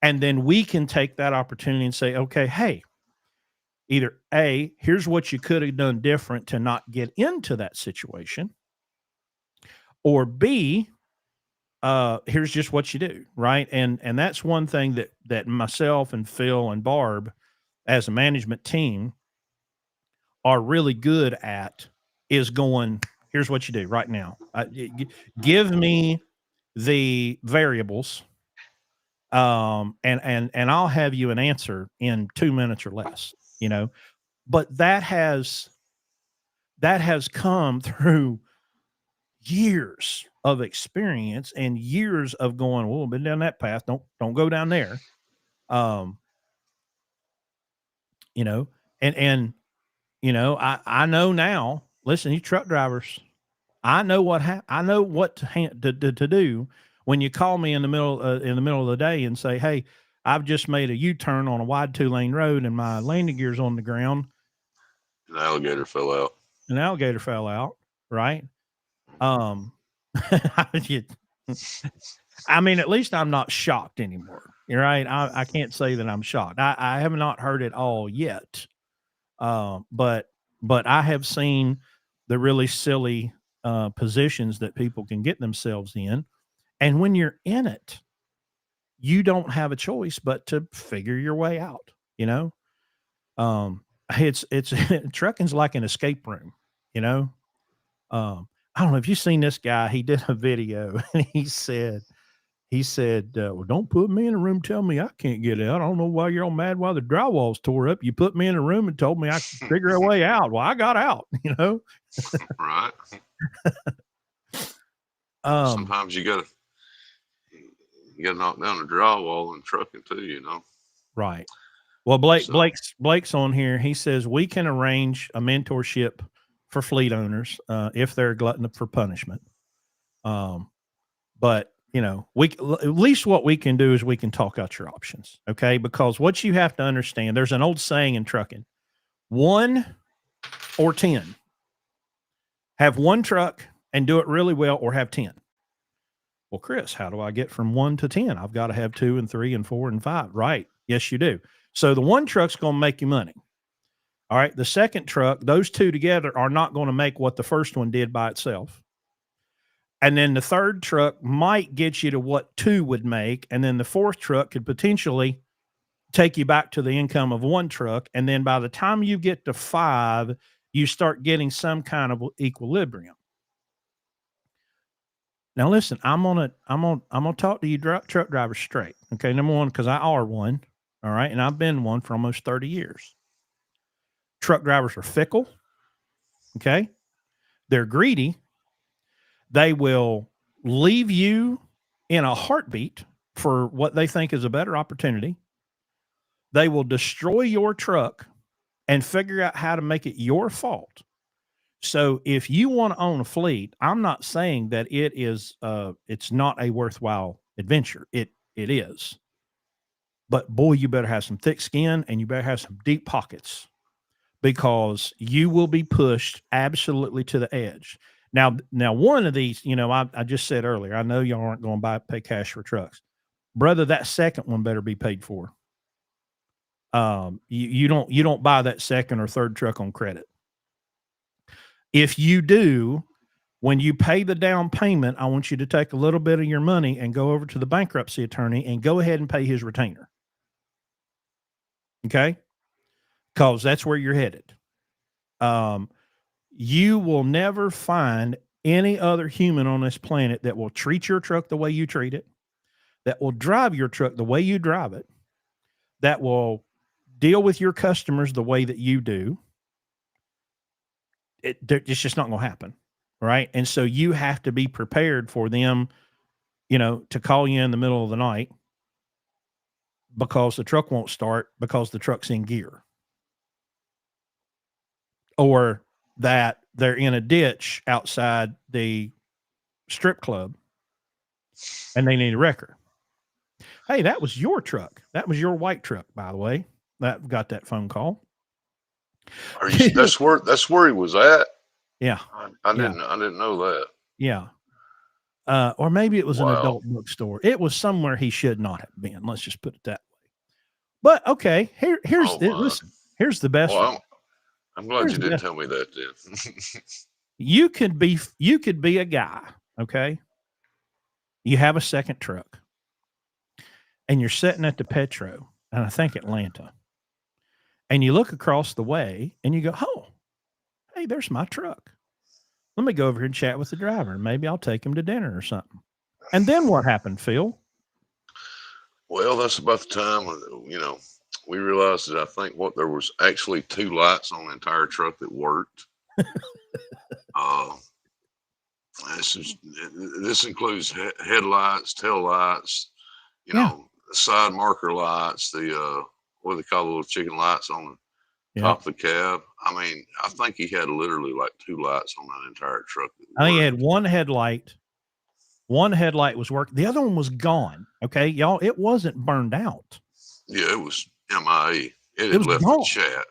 And then we can take that opportunity and say, okay, hey, either A, here's what you could have done different to not get into that situation, or B, here's just what you do, right? And that's one thing that myself and Phil and Barb as a management team are really good at is going, here's what you do right now. Give me the variables, and I'll have you an answer in 2 minutes or less, but that has come through years of experience and years of going, well, been down that path. Don't go down there. Um, and I know now, listen, you truck drivers, I know I know what to do when you call me in the middle of the day and say, hey, I've just made a U-turn on a wide 2-lane road and my landing gear's on the ground. An alligator fell out. Right? I mean, at least I'm not shocked anymore. You're right. I can't say that I'm shocked. I have not heard it all yet. But I have seen the really silly positions that people can get themselves in. And when you're in it, you don't have a choice but to figure your way out, it's trucking's like an escape room, I don't know if you've seen this guy. He did a video and he said, well, don't put me in a room. Tell me I can't get out. I don't know why you're all mad why the drywall's tore up. You put me in a room and told me I could figure a way out. Well, I got out, Right. Sometimes you gotta knock down the drywall and trucking too, Right. Well, Blake's on here. He says we can arrange a mentorship for fleet owners if they're glutton for punishment. But we at least what we can do is we can talk out your options, okay? Because what you have to understand, there's an old saying in trucking: 1 or 10. Have 1 truck and do it really well, or have 10. Well, Chris, how do I get from 1 to 10? I've got to have 2 and 3 and 4 and 5. Right? Yes, you do. So the 1 truck's going to make you money. All right. The second truck, those 2 together are not going to make what the first one did by itself. And then the third truck might get you to what 2 would make. And then the fourth truck could potentially take you back to the income of 1 truck. And then by the time you get to 5, you start getting some kind of equilibrium. Now, listen, I'm gonna talk to you truck drivers straight. Okay. Number one, because I are one. All right. And I've been one for almost 30 years. Truck drivers are fickle. Okay. They're greedy. They will leave you in a heartbeat for what they think is a better opportunity. They will destroy your truck and figure out how to make it your fault. So if you want to own a fleet, I'm not saying that it is it's not a worthwhile adventure. It is. But boy, you better have some thick skin and you better have some deep pockets, because you will be pushed absolutely to the edge. Now one of these, I just said earlier, I know y'all aren't going to pay cash for trucks. Brother, that second one better be paid for. You don't buy that second or third truck on credit. If you do, when you pay the down payment, I want you to take a little bit of your money and go over to the bankruptcy attorney and go ahead and pay his retainer. Okay? Because that's where you're headed. You will never find any other human on this planet that will treat your truck the way you treat it, that will drive your truck the way you drive it, that will deal with your customers the way that you do, it's just not going to happen. Right. And so you have to be prepared for them, to call you in the middle of the night because the truck won't start because the truck's in gear, or that they're in a ditch outside the strip club and they need a wrecker. Hey, that was your truck. That was your white truck, by the way. That got that phone call. Are you? That's where he was at. Yeah. I didn't know that. Yeah. Or maybe it was an Wow. adult bookstore. It was somewhere he should not have been. Let's just put it that way. But okay, here's listen. Here's the best. Well, I'm glad you didn't tell me that then. You could be a guy, okay? You have a second truck, and you're sitting at the Petro, and I think Atlanta, and you look across the way, and you go, "Oh, hey, there's my truck. Let me go over here and chat with the driver, and maybe I'll take him to dinner or something." And then what happened, Phil? Well, that's about the time when, we realized that I think there was actually 2 lights on the entire truck that worked. This includes headlights, tail lights, side marker lights, the what do they call the little chicken lights on the top of the cab. I mean, I think he had literally like 2 lights on that entire truck. I think he had one headlight. One headlight was working. The other one was gone. Okay, y'all, it wasn't burned out. Yeah, it was MIA. It had left the chat.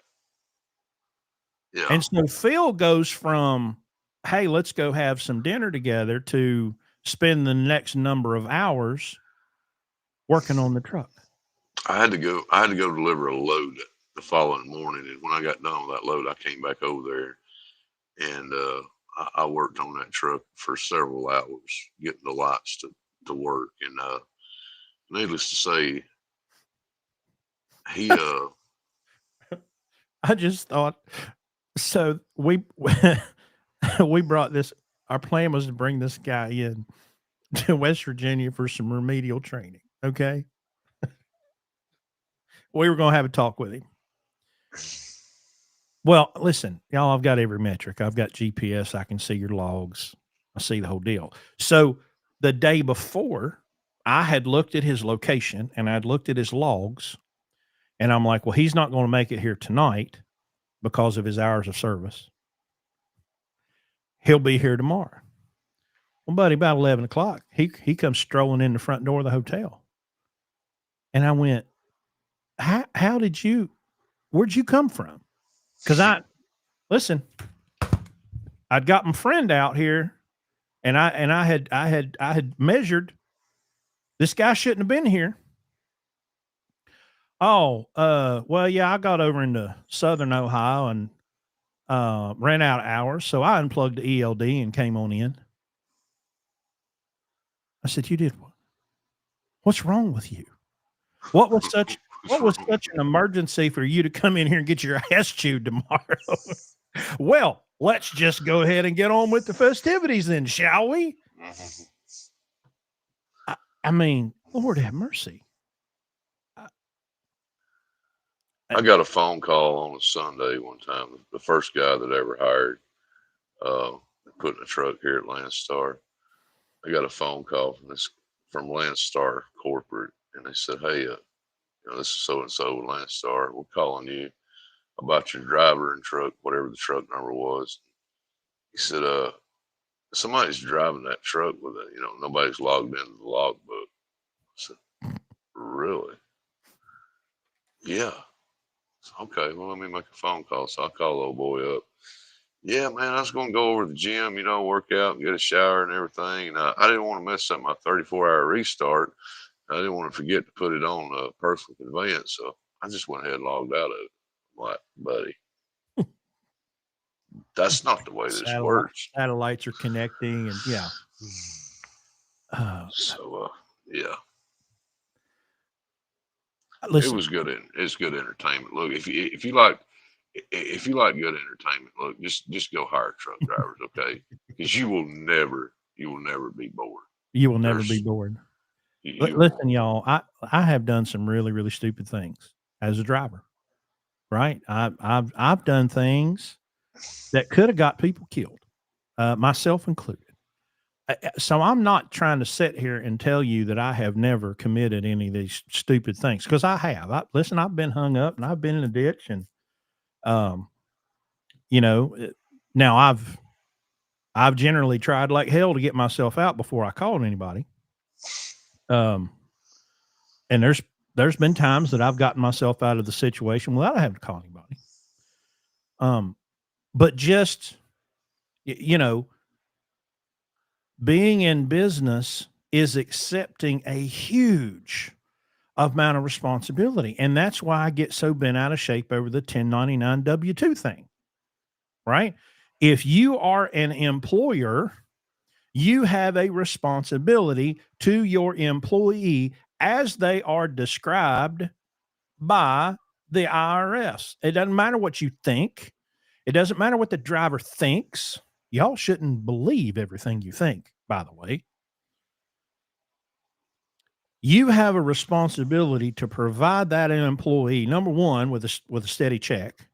Yeah. And so Phil goes from, hey, let's go have some dinner together, to spend the next number of hours working on the truck. I had to go deliver a load the following morning. And when I got done with that load, I came back over there, and I worked on that truck for several hours, getting the lights to work. And needless to say, he I just thought, so we brought this, our plan was to bring this guy in to West Virginia for some remedial training. Okay. We were going to have a talk with him. Well, listen, y'all, I've got every metric. I've got GPS. I can see your logs. I see the whole deal. So the day before, I had looked at his location and I'd looked at his logs, and I'm like, well, he's not going to make it here tonight because of his hours of service. He'll be here tomorrow. Well, buddy, about 11 o'clock, he comes strolling in the front door of the hotel. And I went, where'd you come from? Because I'd got my friend out here, and I had measured. This guy shouldn't have been here. Oh, well, yeah, I got over into Southern Ohio and ran out of hours, so I unplugged the ELD and came on in. I said, "You did what? What's wrong with you? What was such an emergency for you to come in here and get your ass chewed tomorrow?" Well, let's just go ahead and get on with the festivities then, shall we? I mean, Lord have mercy. I got a phone call on a Sunday one time. The first guy that I ever hired, putting a truck here at Landstar. I got a phone call from Landstar Corporate, and they said, "Hey, this is so and so with Landstar. We're calling you about your driver and truck, whatever the truck number was." He said, "Somebody's driving that truck with it. Nobody's logged into the logbook." I said, "Really?" "Yeah." "Okay, well, let me make a phone call." So I call the old boy up. "Yeah, man, I was going to go over to the gym, work out and get a shower and everything. And I didn't want to mess up my 34-hour restart. I didn't want to forget to put it on personal conveyance. So I just went ahead and logged out of it." I'm like, "Buddy, that's not the way this works." Satellites are connecting, and yeah. So, yeah. Listen, It was good. It's good entertainment. Look, if you like good entertainment, look, just go hire truck drivers, okay? Because you will never be bored. You will never be bored. You Listen, y'all, I have done some really, really stupid things as a driver, right? I've done things that could have got people killed, myself included. So I'm not trying to sit here and tell you that I have never committed any of these stupid things, because I have. Listen, I've been hung up and I've been in a ditch, and um, you know, now I've generally tried like hell to get myself out before I called anybody. Um, and there's been times that I've gotten myself out of the situation without having to call anybody. Um, but just you know, being in business is accepting a huge amount of responsibility, and that's why I get so bent out of shape over the 1099 W-2 thing, right? If you are an employer, you have a responsibility to your employee as they are described by the IRS. It doesn't matter what you think. It doesn't matter what the driver thinks. Y'all shouldn't believe everything you think, by the way. You have a responsibility to provide that employee, number one, with a steady check,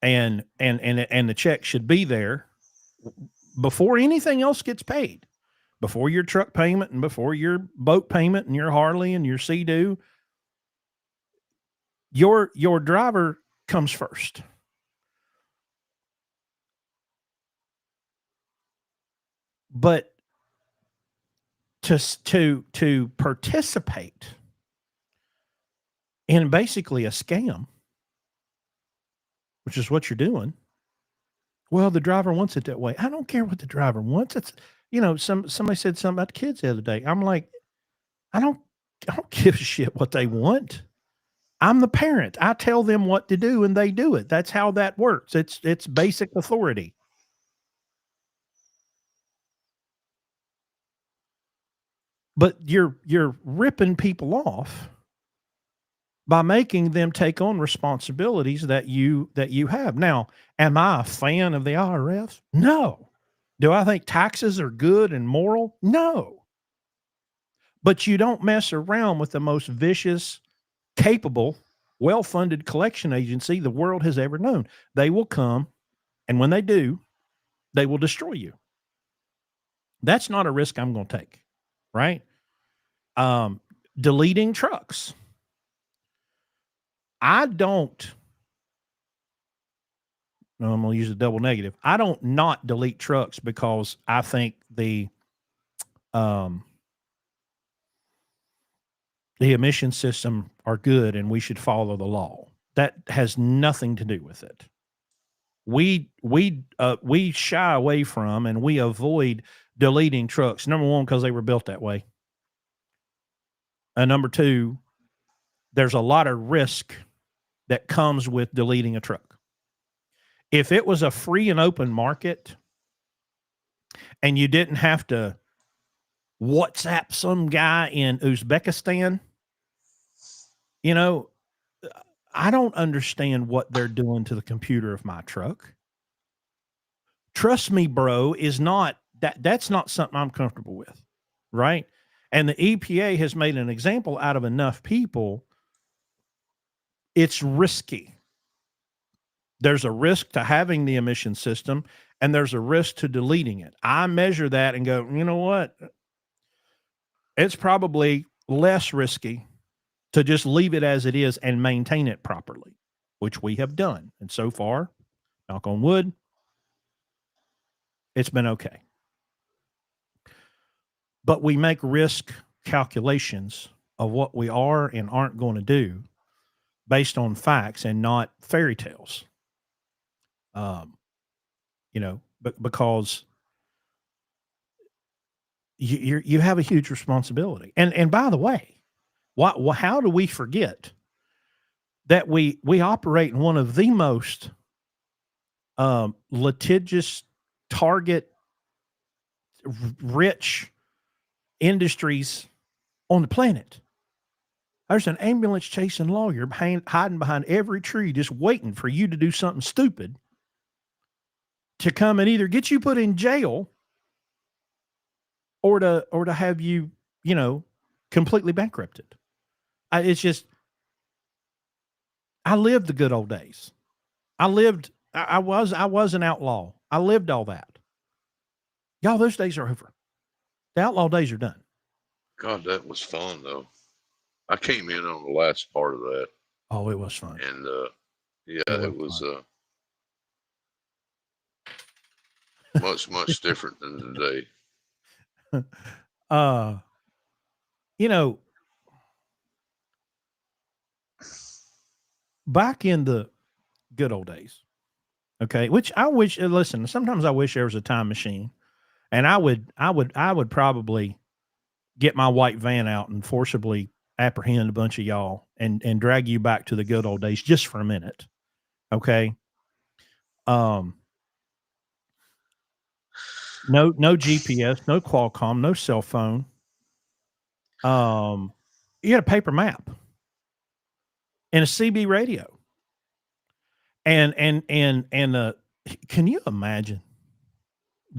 and the check should be there before anything else gets paid, before your truck payment and before your boat payment and your Harley and your Sea-Doo. Your driver comes first. But to participate in basically a scam, which is what you're doing. Well, the driver wants it that way. I don't care what the driver wants. It's somebody said something about the kids the other day. I'm like, I don't I don't give a shit what they want. I'm the parent. I tell them what to do and they do it. That's how that works. It's basic authority. But you're ripping people off by making them take on responsibilities that you have. Now, am I a fan of the IRS? No. Do I think taxes are good and moral? No. But you don't mess around with the most vicious, capable, well-funded collection agency the world has ever known. They will come, and when they do, they will destroy you. That's not a risk I'm going to take, right? Um, Deleting trucks. I don't No, I'm gonna use a double negative. I don't not delete trucks because I think um the emission system are good and we should follow the law. That has nothing to do with it. We shy away from and we avoid deleting trucks. Number one, because they were built that way. And number two, there's a lot of risk that comes with deleting a truck. If it was a free and open market and you didn't have to WhatsApp some guy in Uzbekistan, you know, I don't understand what they're doing to the computer of my truck. Trust me, bro, is not that's not something I'm comfortable with, right? And the EPA has made an example out of enough people. It's risky. There's a risk to having the emission system and there's a risk to deleting it. I measure that and go, you know what? It's probably less risky to just leave it as it is and maintain it properly, which we have done. And so far, knock on wood, it's been okay. But we make risk calculations of what we are and aren't going to do based on facts and not fairy tales. Um, but because you have a huge responsibility. And by the way, how do we forget that we operate in one of the most litigious, target rich industries on the planet? There's an ambulance chasing lawyer hiding behind every tree, just waiting for you to do something stupid to come and either get you put in jail or to have you, completely bankrupted. It's just, I lived the good old days. I was an outlaw. I lived all that. Y'all, those days are over. The outlaw days are done. God, that was fun though. I came in on the last part of that, Oh, it was fun. and yeah, It was it was fun. much different than today. uh, you know, back in the good old days, okay, which I wish, listen, sometimes I wish there was a time machine, and I would probably get my white van out and forcibly apprehend a bunch of y'all and drag you back to the good old days just for a minute. Okay. Um, no GPS, no Qualcomm, no cell phone. You had a paper map and a CB radio. And can you imagine,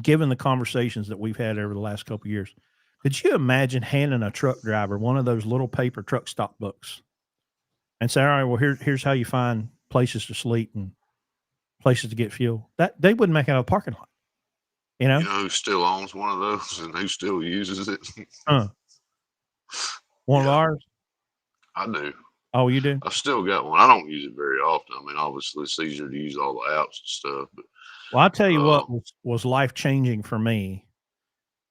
given the conversations that we've had over the last couple of years, could you imagine handing a truck driver one of those little paper truck stop books and say, all right, well, here's how you find places to sleep and places to get fuel? That they wouldn't make out of a parking lot, you You know? know who still owns one of those and who still uses it? Uh, one of Yeah, ours. I do. Oh, you do? I've still got one. I don't use it very often. I mean, obviously, it's easier to use all the apps and stuff. But Well, I'll tell you uh, what was life changing for me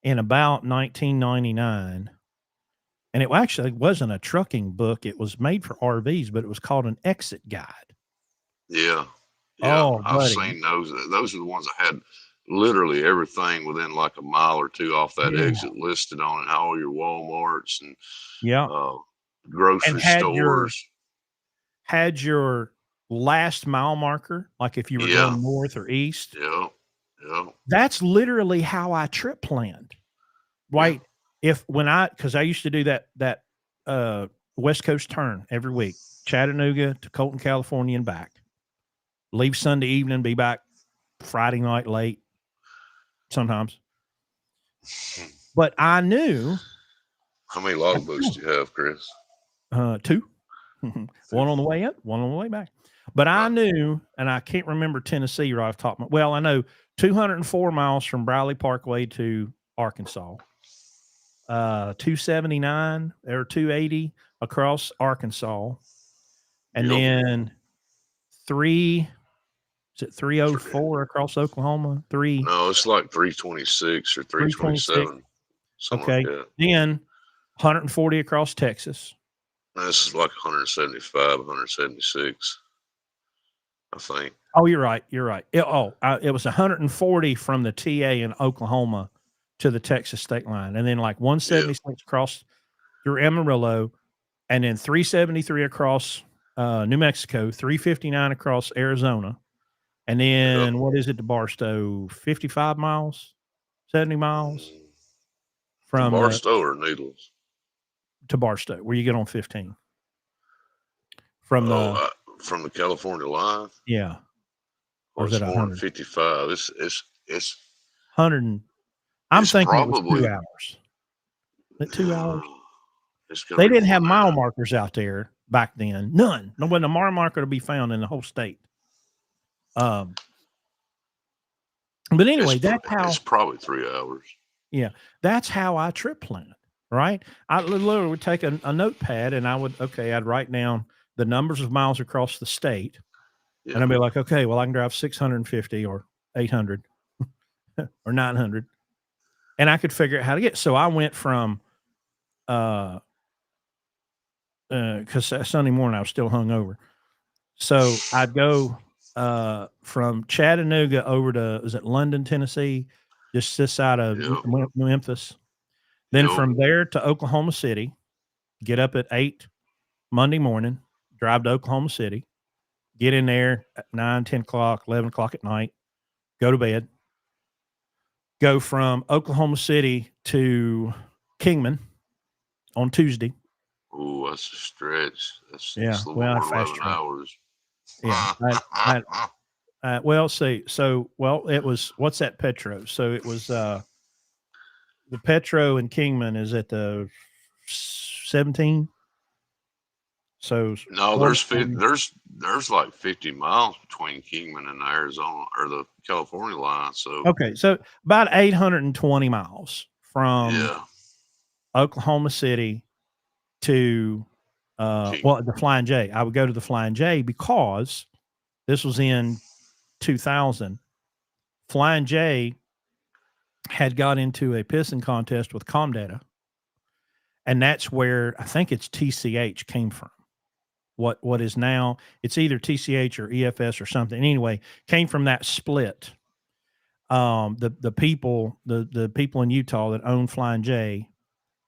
in about 1999. And it actually wasn't a trucking book. It was made for RVs, but it was called an exit guide. yeah, yeah, Oh, I've buddy. seen those. Those are the ones that had literally everything within like a mile or two off that Yeah. exit listed on it. All your WalMarts and Yeah. uh, And grocery stores. had your last mile marker, like if you were Yeah, going north or east. yeah, yeah, That's literally how I trip planned. yeah. Right. Because I used to do that uh West Coast turn every week, Chattanooga to Colton, California and back. Leave Sunday evening, be back Friday night late sometimes. But I knew How many logbooks do you have, Chris? two. Two. One on the way in, one on the way back. But I Right. knew, and I can't remember Tennessee right off the top. Well, I know 204 miles from Briley Parkway to Arkansas, 279 or 280 across Arkansas, and Yep. then is it 304 across Oklahoma? No, it's like 326 or 326. 327, something like Okay. that. Then 140 across Texas. This is like 175, 176, I think. Oh, you're right. You're right. It was 140 from the TA in Oklahoma to the Texas state line, and then like Yeah. 176 across through Amarillo, and then 373 across New Mexico, 359 across Arizona, and Yep. then what is it to Barstow? 55 miles, 70 miles To from Barstow or Needles? to Barstow, where you get on 15 from the From the California line? yeah, or Well, is it it's more than 100? 55. I'm It's thinking it was 2 probably, hours. Is it 2 hours? it's going They to be didn't more have than mile that. markers out there back then. None. No, wasn't a mile marker to be found in the whole state. Um, but anyway, It's probably 3 hours. yeah, that's how I trip plan, right? I literally would take a notepad and I'd write down the numbers of miles across the state. Yeah. And I'd be like, okay, well, I can drive 650 or 800 or 900. And I could figure out how to get. So I went from, because Sunday morning I was still hungover. So I'd go from Chattanooga over to, is it London, Tennessee, just this side of Yep. Memphis. Then Yep. from there to Oklahoma City, get up at 8 Monday morning, drive to Oklahoma City, get in there at 9, 10 o'clock, 11 o'clock at night, go to bed, go from Oklahoma City to Kingman on Tuesday. Ooh, that's a stretch. That's Yeah, a little well, I over fast 11 track. hours. Yeah, it was what's that Petro? So it was the Petro in Kingman is at the 17. So No, more than 40. there's like 50 miles between Kingman and the Arizona or the California line. So Okay, so about 820 miles from yeah, Oklahoma City to Kingman. the Flying J. I would go to the Flying J because this was in 2000. Flying J had got into a pissing contest with Comdata, and that's where I think it's TCH came from. What is now, it's either TCH or EFS or something. Anyway, came from that split. The people in Utah that own Flying J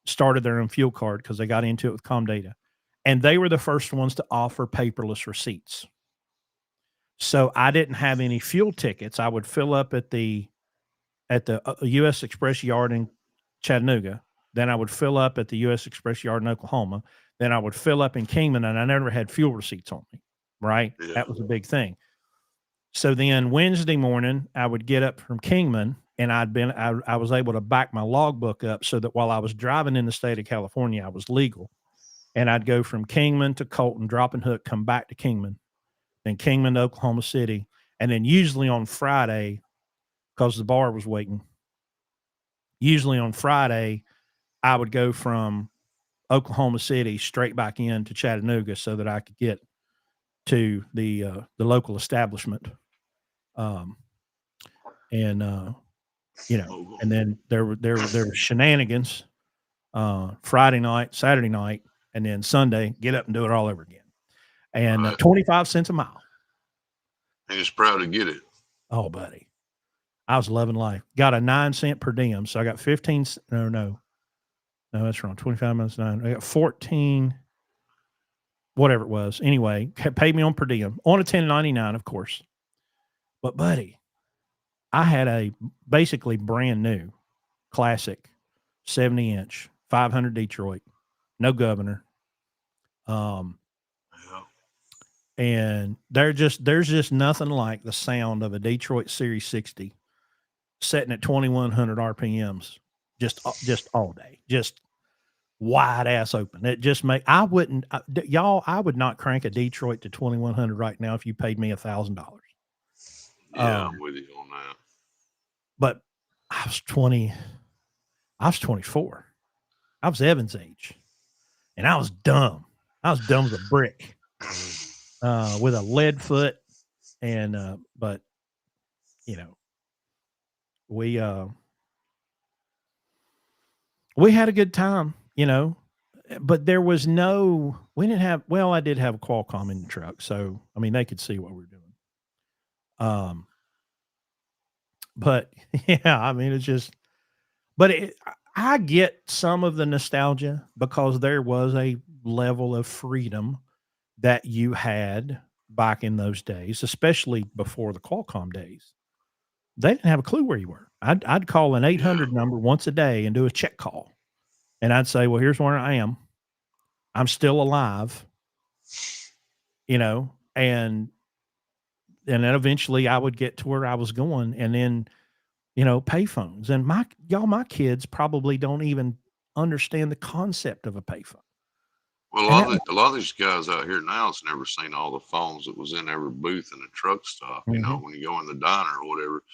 started their own fuel card because they got into it with Comdata, and they were the first ones to offer paperless receipts. So I didn't have any fuel tickets. I would fill up at the U.S. Express yard in Chattanooga. Then I would fill up at the U.S. Express yard in Oklahoma. Then I would fill up in Kingman, and I never had fuel receipts on me. Right, Yeah, that was a big thing. So then Wednesday morning, I would get up from Kingman, and I was able to back my logbook up so that while I was driving in the state of California, I was legal. And I'd go from Kingman to Colton, drop and hook, come back to Kingman, then Kingman to Oklahoma City, and then usually on Friday, because the bar was waiting. Usually on Friday, I would go from Oklahoma City straight back into Chattanooga so that I could get to the local establishment. Um, and and then there were shenanigans Friday night, Saturday night, and then Sunday, get up and do it all over again. And right. 25 cents a mile. And he's proud to get it. Oh, buddy. I was loving life. Got a 9 cent per diem. So I got 15. No, that's wrong. 25 minus 9. I got 14, whatever it was. Anyway, paid me on per diem on a 1099, of course. But, buddy, I had a basically brand new classic 70-inch 500 Detroit, no governor. Yeah. And there's just nothing like the sound of a Detroit Series 60 setting at 2100 RPMs just all day, just wide ass open. It just I would not crank a Detroit to 2100 right now if you paid me $1,000. Yeah, I'm with you on that. But I was 20, I was 24. I was Evan's age, and I was dumb. I was dumb as a brick, with a lead foot. And but you know, we we had a good time, but there was we didn't have, well, I did have a Qualcomm in the truck. So, I mean, they could see what we're doing. Um, but yeah, I mean, it's just, but I get some of the nostalgia because there was a level of freedom that you had back in those days, especially before the Qualcomm days. They didn't have a clue where you were. I'd call an Yeah. 800 number once a day and do a check call. And I'd say, well, here's where I am. I'm still alive, and then eventually I would get to where I was going, and then, payphones. And my kids probably don't even understand the concept of a payphone. Well, And that was, a lot of these guys out here now has never seen all the phones that was in every booth in the truck stop. You know, Mhm. when you go in the diner or whatever,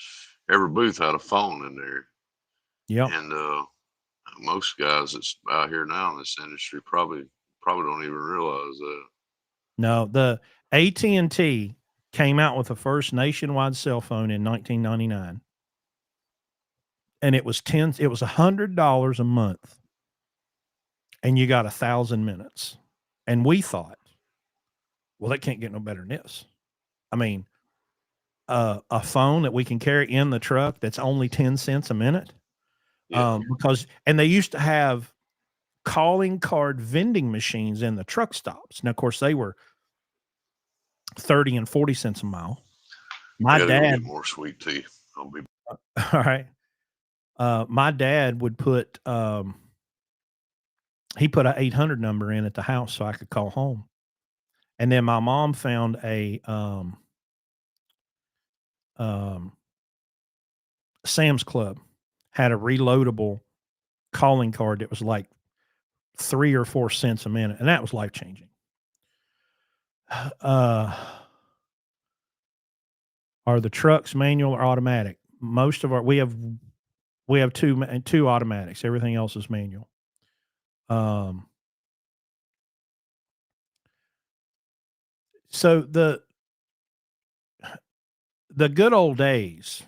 every booth had a phone in there. Yep. And most guys that's out here now in this industry probably don't even realize that. No, the AT&T came out with the first nationwide cell phone in 1999, and it was $100 a month, and you got 1,000 minutes. And we thought, well, that can't get no better than this. I mean, a phone that we can carry in the truck that's only 10 cents a minute. Yeah. Because, and they used to have calling card vending machines in the truck stops. Now, of course, they were 30 and 40 cents a mile. I My gotta go get dad, more sweet tea. I'll be all right. My dad would he put a 800 number in at the house so I could call home. And then my mom found a, um, Sam's Club had a reloadable calling card that was like 3 or 4 cents a minute, and that was life changing. Are the trucks manual or automatic? Most of our we have two automatics. Everything else is manual. Um, so the good old days.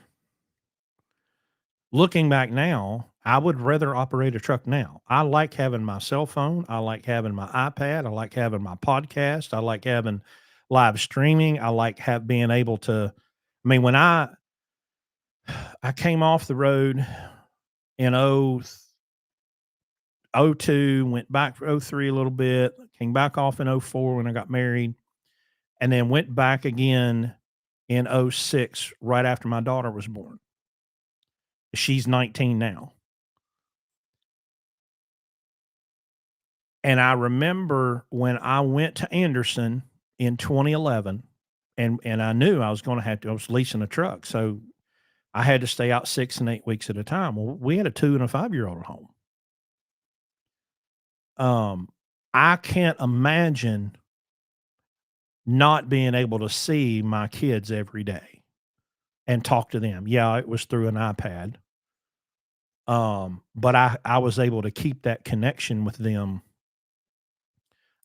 Looking back now, I would rather operate a truck now. I like having my cell phone. I like having my iPad. I like having my podcast. I like having live streaming. I like being able to. I mean, when I came off the road in 02, went back for 03 a little bit, came back off in 04 when I got married, and then went back again in 06 right after my daughter was born. She's 19 now. And I remember when I went to Anderson in 2011, and I knew I was going to have to, I was leasing a truck. So I had to stay out 6 and 8 weeks at a time. Well, we had a 2 and a 5-year-old at home. I can't imagine not being able to see my kids every day and talk to them. Yeah, it was through an iPad. But I was able to keep that connection with them.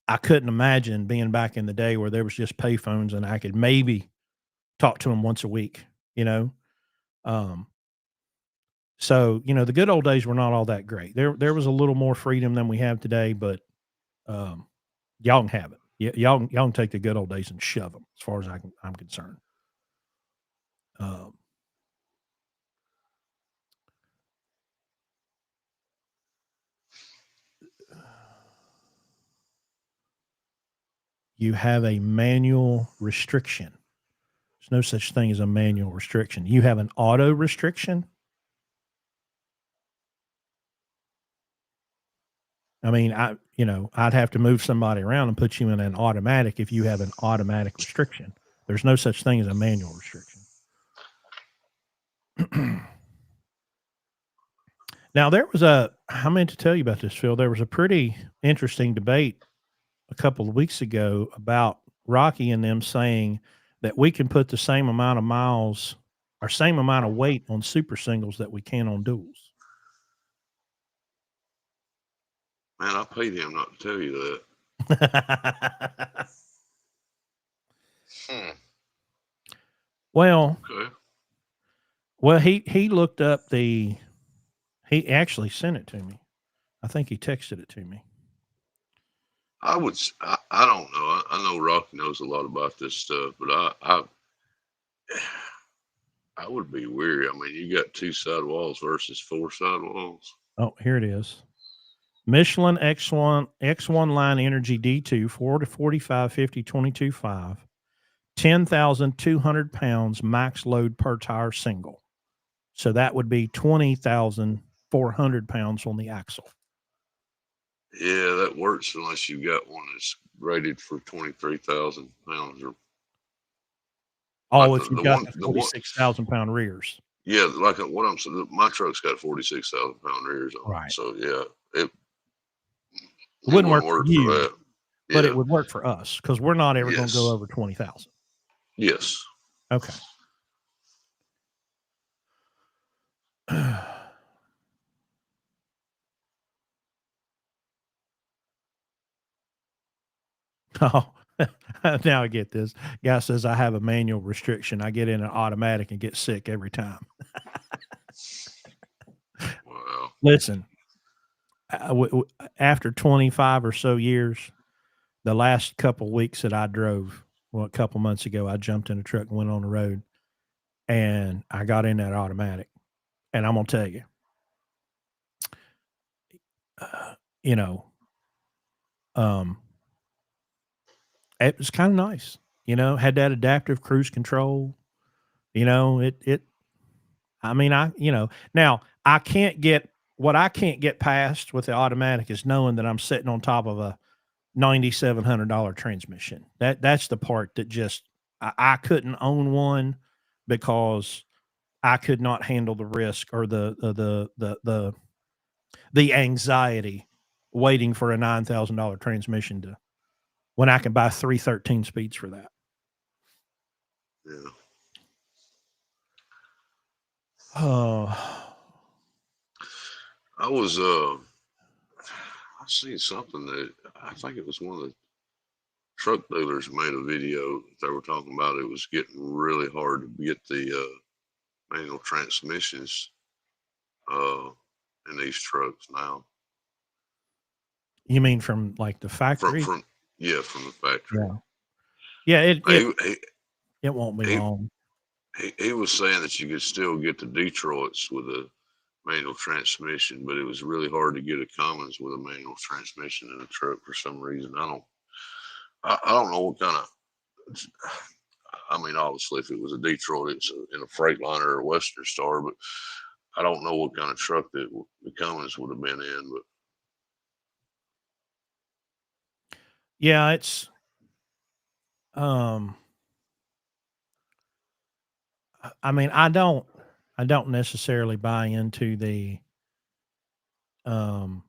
I couldn't imagine being back in the day where there was just payphones and I could maybe talk to them once a week, you know? So, the good old days were not all that great. There was a little more freedom than we have today, but, y'all can have it. Y'all can take the good old days and shove them as far as I'm concerned. You have a manual restriction. There's no such thing as a manual restriction. You have an auto restriction. I mean, I'd have to move somebody around and put you in an automatic if you have an automatic restriction. There's no such thing as a manual restriction. Now, I meant to tell you about this, Phil. There was a pretty interesting debate a couple of weeks ago about Rocky and them saying that we can put the same amount of miles or same amount of weight on super singles that we can on duals. Man, I paid him not to tell you that. Well, okay. Well, he looked up he actually sent it to me. I think he texted it to me. I don't know. I know Rocky knows a lot about this stuff, but I would be weary. I mean, you got 2 sidewalls versus 4 sidewalls. Oh, here it is. Michelin X1 line Energy D2 4 to 45 50 22.5, 10,200 pounds max load per tire single. So that would be 20,400 pounds on the axle. Yeah, that works unless you've got one that's rated for 23,000 pounds. If you've got the 46,000 pound rears. Yeah, like what I'm saying, my truck's got 46,000 pound rears on it. So yeah, it wouldn't work for you, that. But it would work for us because we're not ever going to go over 20,000. Yes. Okay. Oh, now I get this. Guy says I have a manual restriction. I get in an automatic and get sick every time. Wow. Listen, after 25 or so years, the last couple weeks that I drove, a couple months ago, I jumped in a truck and went on the road, and I got in that automatic. And I'm going to tell you, it was kind of nice, had that adaptive cruise control, now I can't get past with the automatic is knowing that I'm sitting on top of a $9,700 transmission. That's the part that just, I couldn't own one because I could not handle the risk or the anxiety waiting for a $9,000 transmission to when I can buy 313 speeds for that. Yeah. Oh, I was I seen something that I think it was one of the truck dealers made a video. They were talking about it was getting really hard to get the manual transmissions uh, in these trucks now. you mean from like the factory? From yeah, from the factory. Yeah. Yeah, He, he, it won't be he, long. he was saying that you could still get the Detroits with a manual transmission, but it was really hard to get a Cummins with a manual transmission in a truck for some reason. I don't know what kind of. I mean, obviously, if it was a Detroit, it's in a Freightliner or a Western Star, but I don't know what kind of truck that the Cummins would have been in. But Yeah, it's um I mean, I don't necessarily buy into the um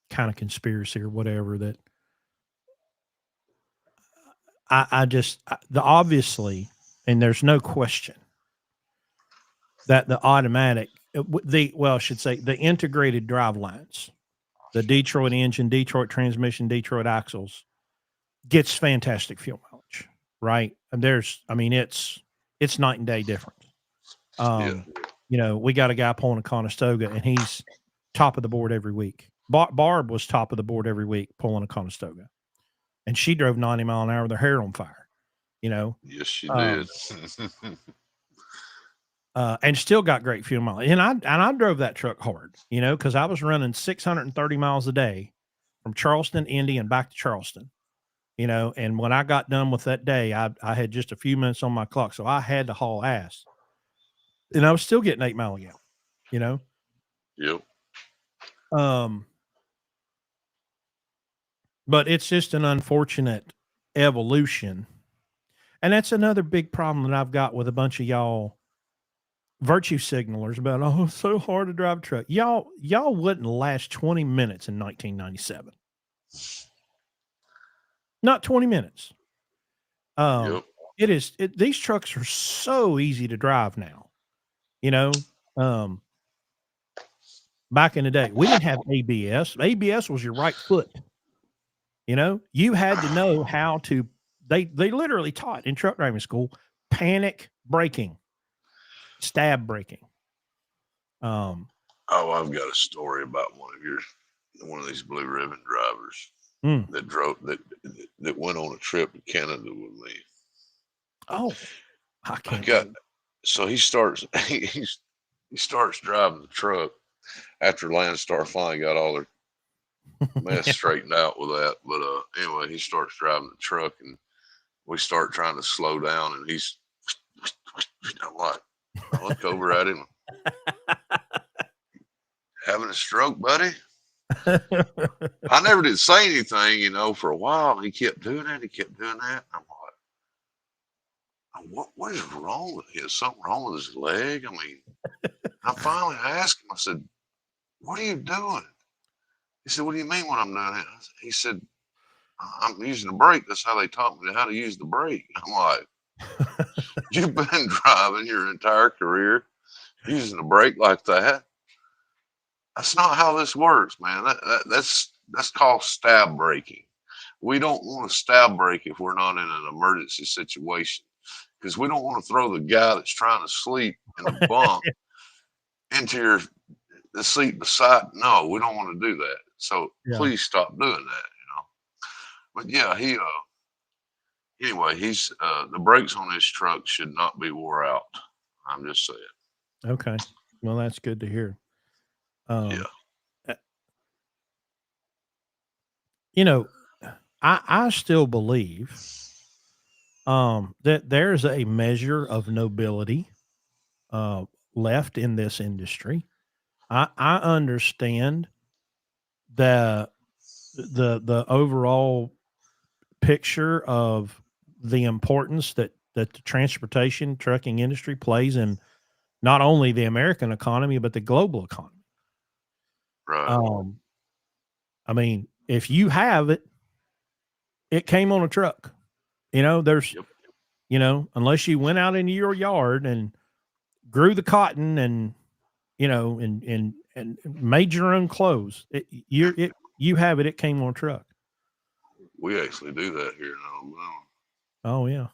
kind of conspiracy or whatever that I just the obviously and there's no question that the automatic the well I should say the integrated drive lines, the Detroit engine, Detroit transmission, Detroit axles gets fantastic fuel mileage, right? And there's I mean it's night and day difference. yeah, You know, we got a guy pulling a Conestoga and he's top of the board every week. Barb was top of the board every week pulling a Conestoga, and she drove 90 miles an hour with her hair on fire. You know, yes, she did. um, and still got great fuel mileage. And I drove that truck hard, you know, because I was running 630 miles a day from Charleston, Indy, and back to Charleston. You know, and when I got done with that day, I had just a few minutes on my clock, so I had to haul ass, and I was still getting 8 mile a gallon. You know, Yep. um, but it's just an unfortunate evolution, and that's another big problem that I've got with a bunch of y'all virtue signalers about oh it's so hard to drive a truck. Y'all wouldn't last 20 minutes in 1997. Not 20 minutes. Um, Yep. these trucks are so easy to drive now. You know, um, back in the day, we didn't have ABS. ABS was your right foot. You know, you had to know how to. They literally taught in truck driving school panic braking, stab braking. Um, Oh, I've got a story about one of these blue ribbon drivers mm, that drove that went on a trip to Canada with me. oh, I I can't got believe. so he starts he starts driving the truck after Landstar finally got all their mess Yeah. straightened out with that. But anyway, he starts driving the truck and we start trying to slow down and he's I'm like I look over at him, having a stroke, buddy. I never did say anything, for a while. He kept doing that. He kept doing that. I'm like, what is wrong with him? Is something wrong with his leg? I mean, I finally asked him, I said, what are you doing? He said, what do you mean what I'm doing? He said, I'm using the brake. That's how they taught me how to use the brake. I'm like, you've been driving your entire career using the brake like that? That's not how this works, man. That's called stab braking. We don't want to stab brake if we're not in an emergency situation because we don't want to throw the guy that's trying to sleep in the bunk into the seat beside. No, we don't want to do that. So Yeah. please stop doing that. But yeah, he anyway, he's the brakes on his truck should not be wore out. I'm just saying. Okay. Well, that's good to hear. Um, Yeah, uh, you know, I still believe that there's a measure of nobility uh, left in this industry. I understand the the overall picture of the importance that the transportation trucking industry plays in not only the American economy but the global economy. right. Um, I mean, if you have it, it came on a truck. You know, there's, Yep. unless you went out into your yard and grew the cotton and, and made your own clothes, you have it. It came on a truck. We actually do that here in Alabama. Oh yeah.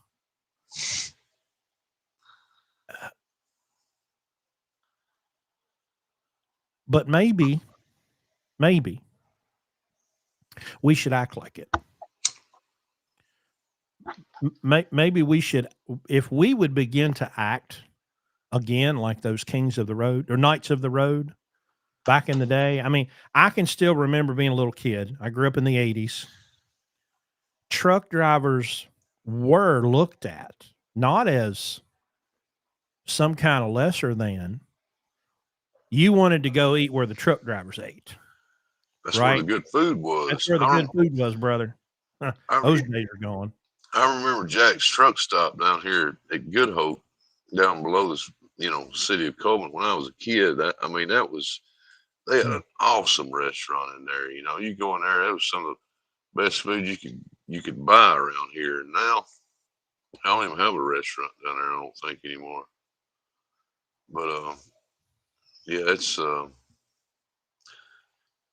But maybe we should act like it. Maybe we should, if we would begin to act again like those kings of the road or knights of the road back in the day. I mean, I can still remember being a little kid. I grew up in the 80s. Truck drivers were looked at not as some kind of lesser than. You wanted to go eat where the truck drivers ate, That's where the right? good food That's was. where the good food was, brother. I, Those days are gone. I remember Jack's truck stop down here at Good Hope, down below this, city of Coleman. When I was a kid, that was, they had Hmm. an awesome restaurant in there. You go in there, that was some of the best food you could buy around here. And now I don't even have a restaurant down there. I don't think anymore. But yeah, it's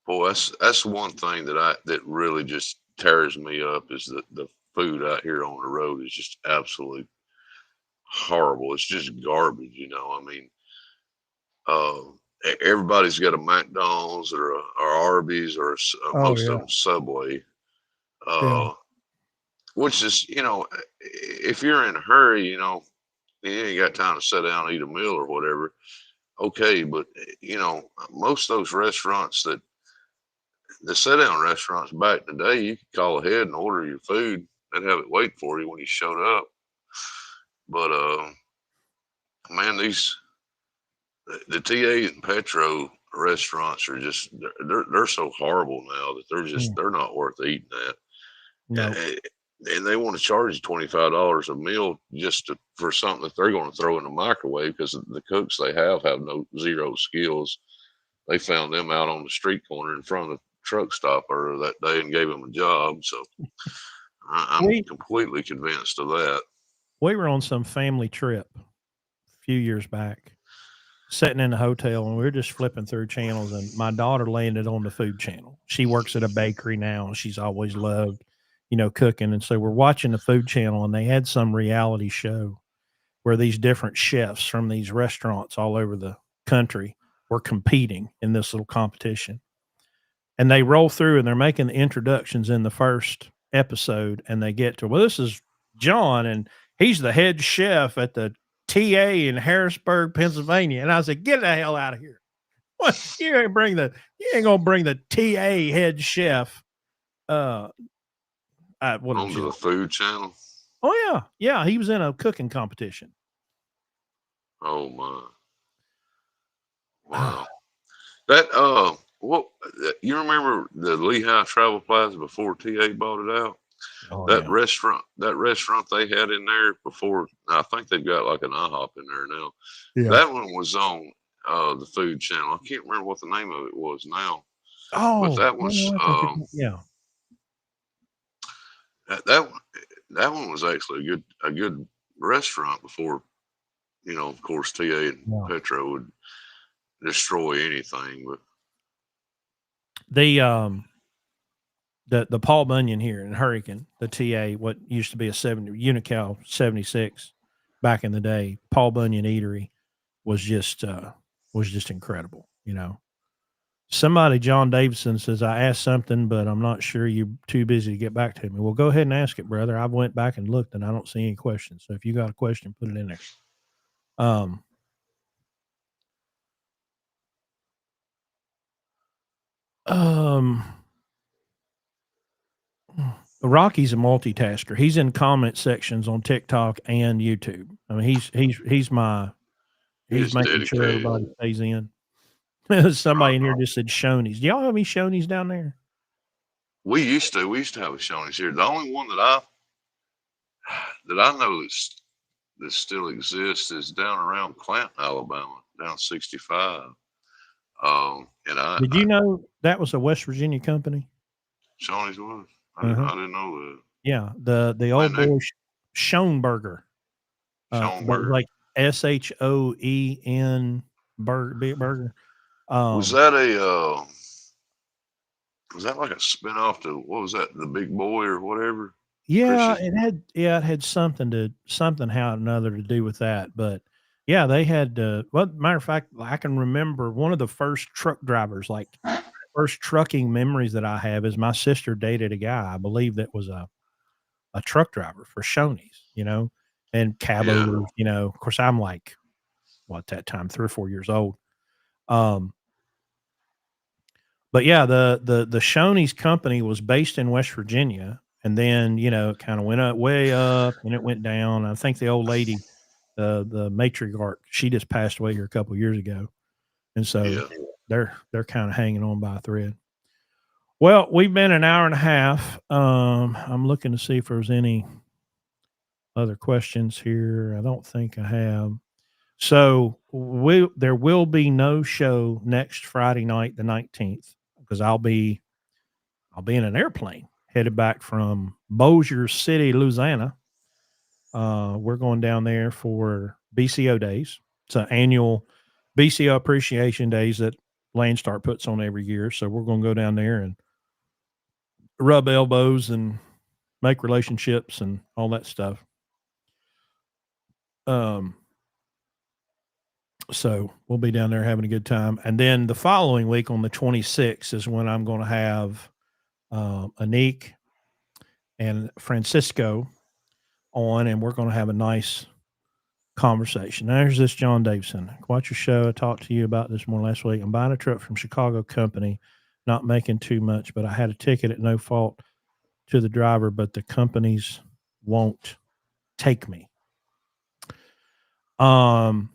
boy, that's one thing that really just tears me up is the food out here on the road is just absolutely horrible. It's just garbage. I mean, uh, everybody's got a McDonald's or Arby's or Oh most yeah, of them Subway, yeah. uh, which is if you're in a hurry, you ain't got time to sit down and eat a meal or whatever. Okay, but most of those restaurants the sit down restaurants back in the day, you could call ahead and order your food and have it wait for you when you showed up. But man, the TA and Petro restaurants are just they're so horrible now that Mm, they're not worth eating at. no. And they want to charge you $25 a meal for something that they're going to throw in the microwave because the cooks they have no zero skills. They found them out on the street corner in front of the truck stop earlier that day and gave them a job. So I'm We completely convinced of that. we were on some family trip a few years back, sitting in the hotel, and we were just flipping through channels, and my daughter landed on the food channel. She works at a bakery now, and she's always loved, cooking. And so we're watching the food channel, and they had some reality show where these different chefs from these restaurants all over the country were competing in this little competition. And they roll through and they're making the introductions in the first episode, and they get to, well, this is John, and he's the head chef at the TA in Harrisburg, Pennsylvania. And I said, get the hell out of here. What? You ain't gonna bring the TA head chef. Uh, what was Onto it? the food channel. Oh yeah, yeah. He was in a cooking competition. Oh my. Wow. That what you remember the Lehigh Travel Plaza before TA bought it out? Oh That yeah, restaurant they had in there before, I think they've got like an IHOP in there now. yeah. That one was on the food channel. I can't remember what the name of it was now, but Oh, that I was know what yeah. that that one was actually a good restaurant before, of course TA and Yeah. Petro would destroy anything. But The the Paul Bunyan here in Hurricane, the TA, what used to be a 70 Unical 76 back in the day, Paul Bunyan Eatery was just incredible. Somebody, John Davidson, says, I asked something, but I'm not sure you're too busy to get back to me. Well, go ahead and ask it, brother. I went back and looked and I don't see any questions. So if you got a question, put it in there. Um, um, Rocky's a multitasker. He's in comment sections on TikTok and YouTube. I mean, he he's is making sure dedicated. everybody stays in. Somebody in here just said Shoney's. Do y'all have any Shoney's down there? We used to have a Shoney's here. The only one that I know that still exists is down around Clanton, Alabama, down 65. And I, Did you know that was a West Virginia company? Shawnee's was. Uh-huh. I didn't know that. Yeah, the Man, old they boy Schoenberger, but Schoenberger. like Shoen burger. Was Um, that a was that like a spinoff to what was that? The Big Boy or whatever? yeah, Christian. it had something how or another to do with that, but yeah, they had. Well, matter of fact, I can remember one of the first truck drivers, like first trucking memories that I have is my sister dated a guy, I believe that was a truck driver for Shoney's, and cab Yeah, overs, Of course, I'm like, well, at that time, 3 or 4 years old. Um, but yeah, the Shoney's company was based in West Virginia, and then it kind of went up, way up, and it went down. I think the old lady, the matriarch, she just passed away here a couple years ago, and so yeah. they're kind of hanging on by a thread. Well, we've been an hour and a half. I'm looking to see if there's any other questions here. I don't think I have. So there will be no show next Friday night, the 19th, because I'll be in an airplane headed back from Bossier City, Louisiana. We're going down there for BCO days. It's an annual BCO appreciation days that Landstar puts on every year. So we're going to go down there and rub elbows and make relationships and all that stuff. Um, so we'll be down there having a good time. And then the following week on the 26th is when I'm going to have Anik and Francisco on, and we're going to have a nice conversation. There's this John Davison. Watch your show. I talked to you about this more last week. I'm buying a truck from Chicago company, not making too much, but I had a ticket at no fault to the driver, but the companies won't take me. Um,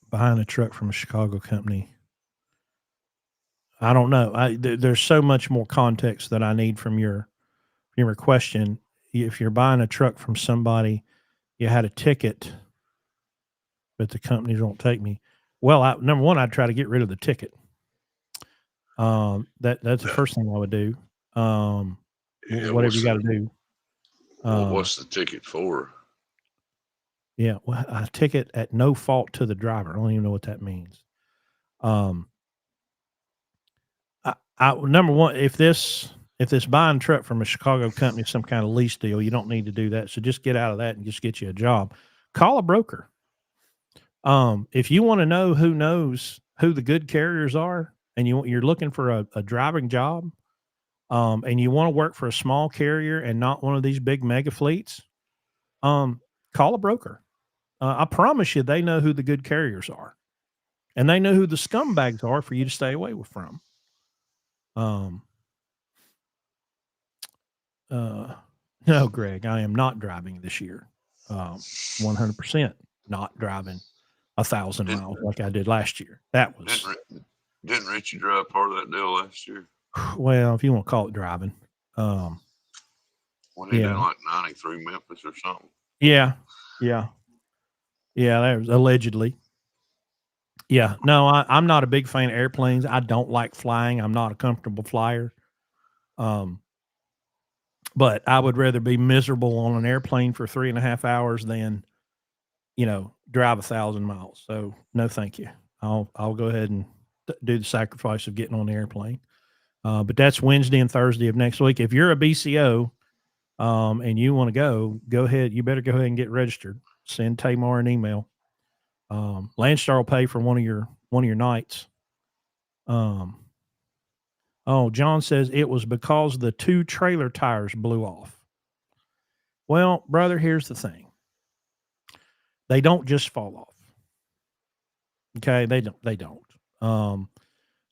Buying a truck from a Chicago company. I don't know. There's so much more context that I need from your question. If you're buying a truck from somebody, you had a ticket, but the companies won't take me. Well, number one, I'd try to get rid of the ticket. That's the first thing I would do. yeah. Whatever you got to do. What's the ticket for? Yeah, well, a ticket at no fault to the driver. I don't even know what that means. Um, Number one, if this buying truck from a Chicago company is some kind of lease deal, you don't need to do that. So just get out of that and just get you a job. Call a broker. If you want to know who knows who the good carriers are, and you're looking for a driving job, and you want to work for a small carrier and not one of these big mega fleets, call a broker. I promise you, they know who the good carriers are, and they know who the scumbags are for you to stay away from. Um, no, Greg, I am not driving this year. 100% not driving 1,000 Didn't miles like I did last year. That was, didn't Richie drive part of that deal last year well, if you want to call it driving. Um, when he did yeah, like 93 Memphis or something? yeah, yeah, yeah. That was allegedly. Yeah, no, I'm not a big fan of airplanes. I don't like flying. I'm not a comfortable flyer. Um, but I would rather be miserable on an airplane for 3.5 hours than drive 1,000 miles. So no, thank you. I'll go ahead and do the sacrifice of getting on the airplane. But that's Wednesday and Thursday of next week. If you're a BCO, and you want to go ahead. You better go ahead and get registered. Send Tamar an email. Landstar will pay for one of your nights. Um, oh, John says it was because the two trailer tires blew off. Well, brother, here's the thing. They don't just fall off. Okay, they don't. Um,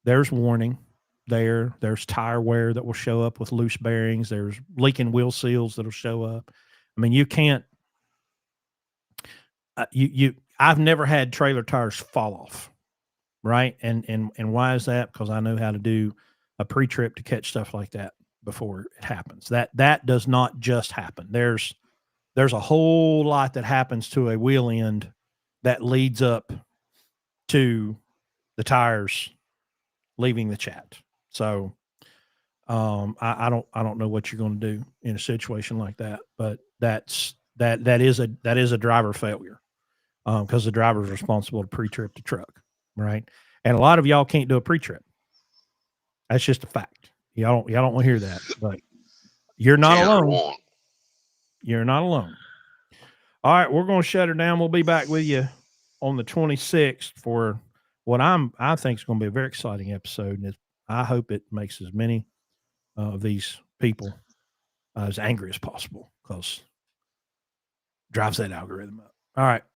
there's warning there. There's tire wear that will show up with loose bearings. There's leaking wheel seals that'll show up. I mean, you can't. I've never had trailer tires fall off, right? And why is that? Because I know how to do a pre-trip to catch stuff like that before it happens. That does not just happen. There's a whole lot that happens to a wheel end that leads up to the tires leaving the chat. So I don't know what you're going to do in a situation like that, but that is a driver failure because the driver is responsible to pre-trip the truck, right? And a lot of y'all can't do a pre-trip. That's just a fact. Y'all don't want to hear that, but you're not alone. You're not alone. All right, we're going to shut her down. We'll be back with you on the 26th for what I think is going to be a very exciting episode, and I hope it makes as many of these people as angry as possible because drives that algorithm up. All right.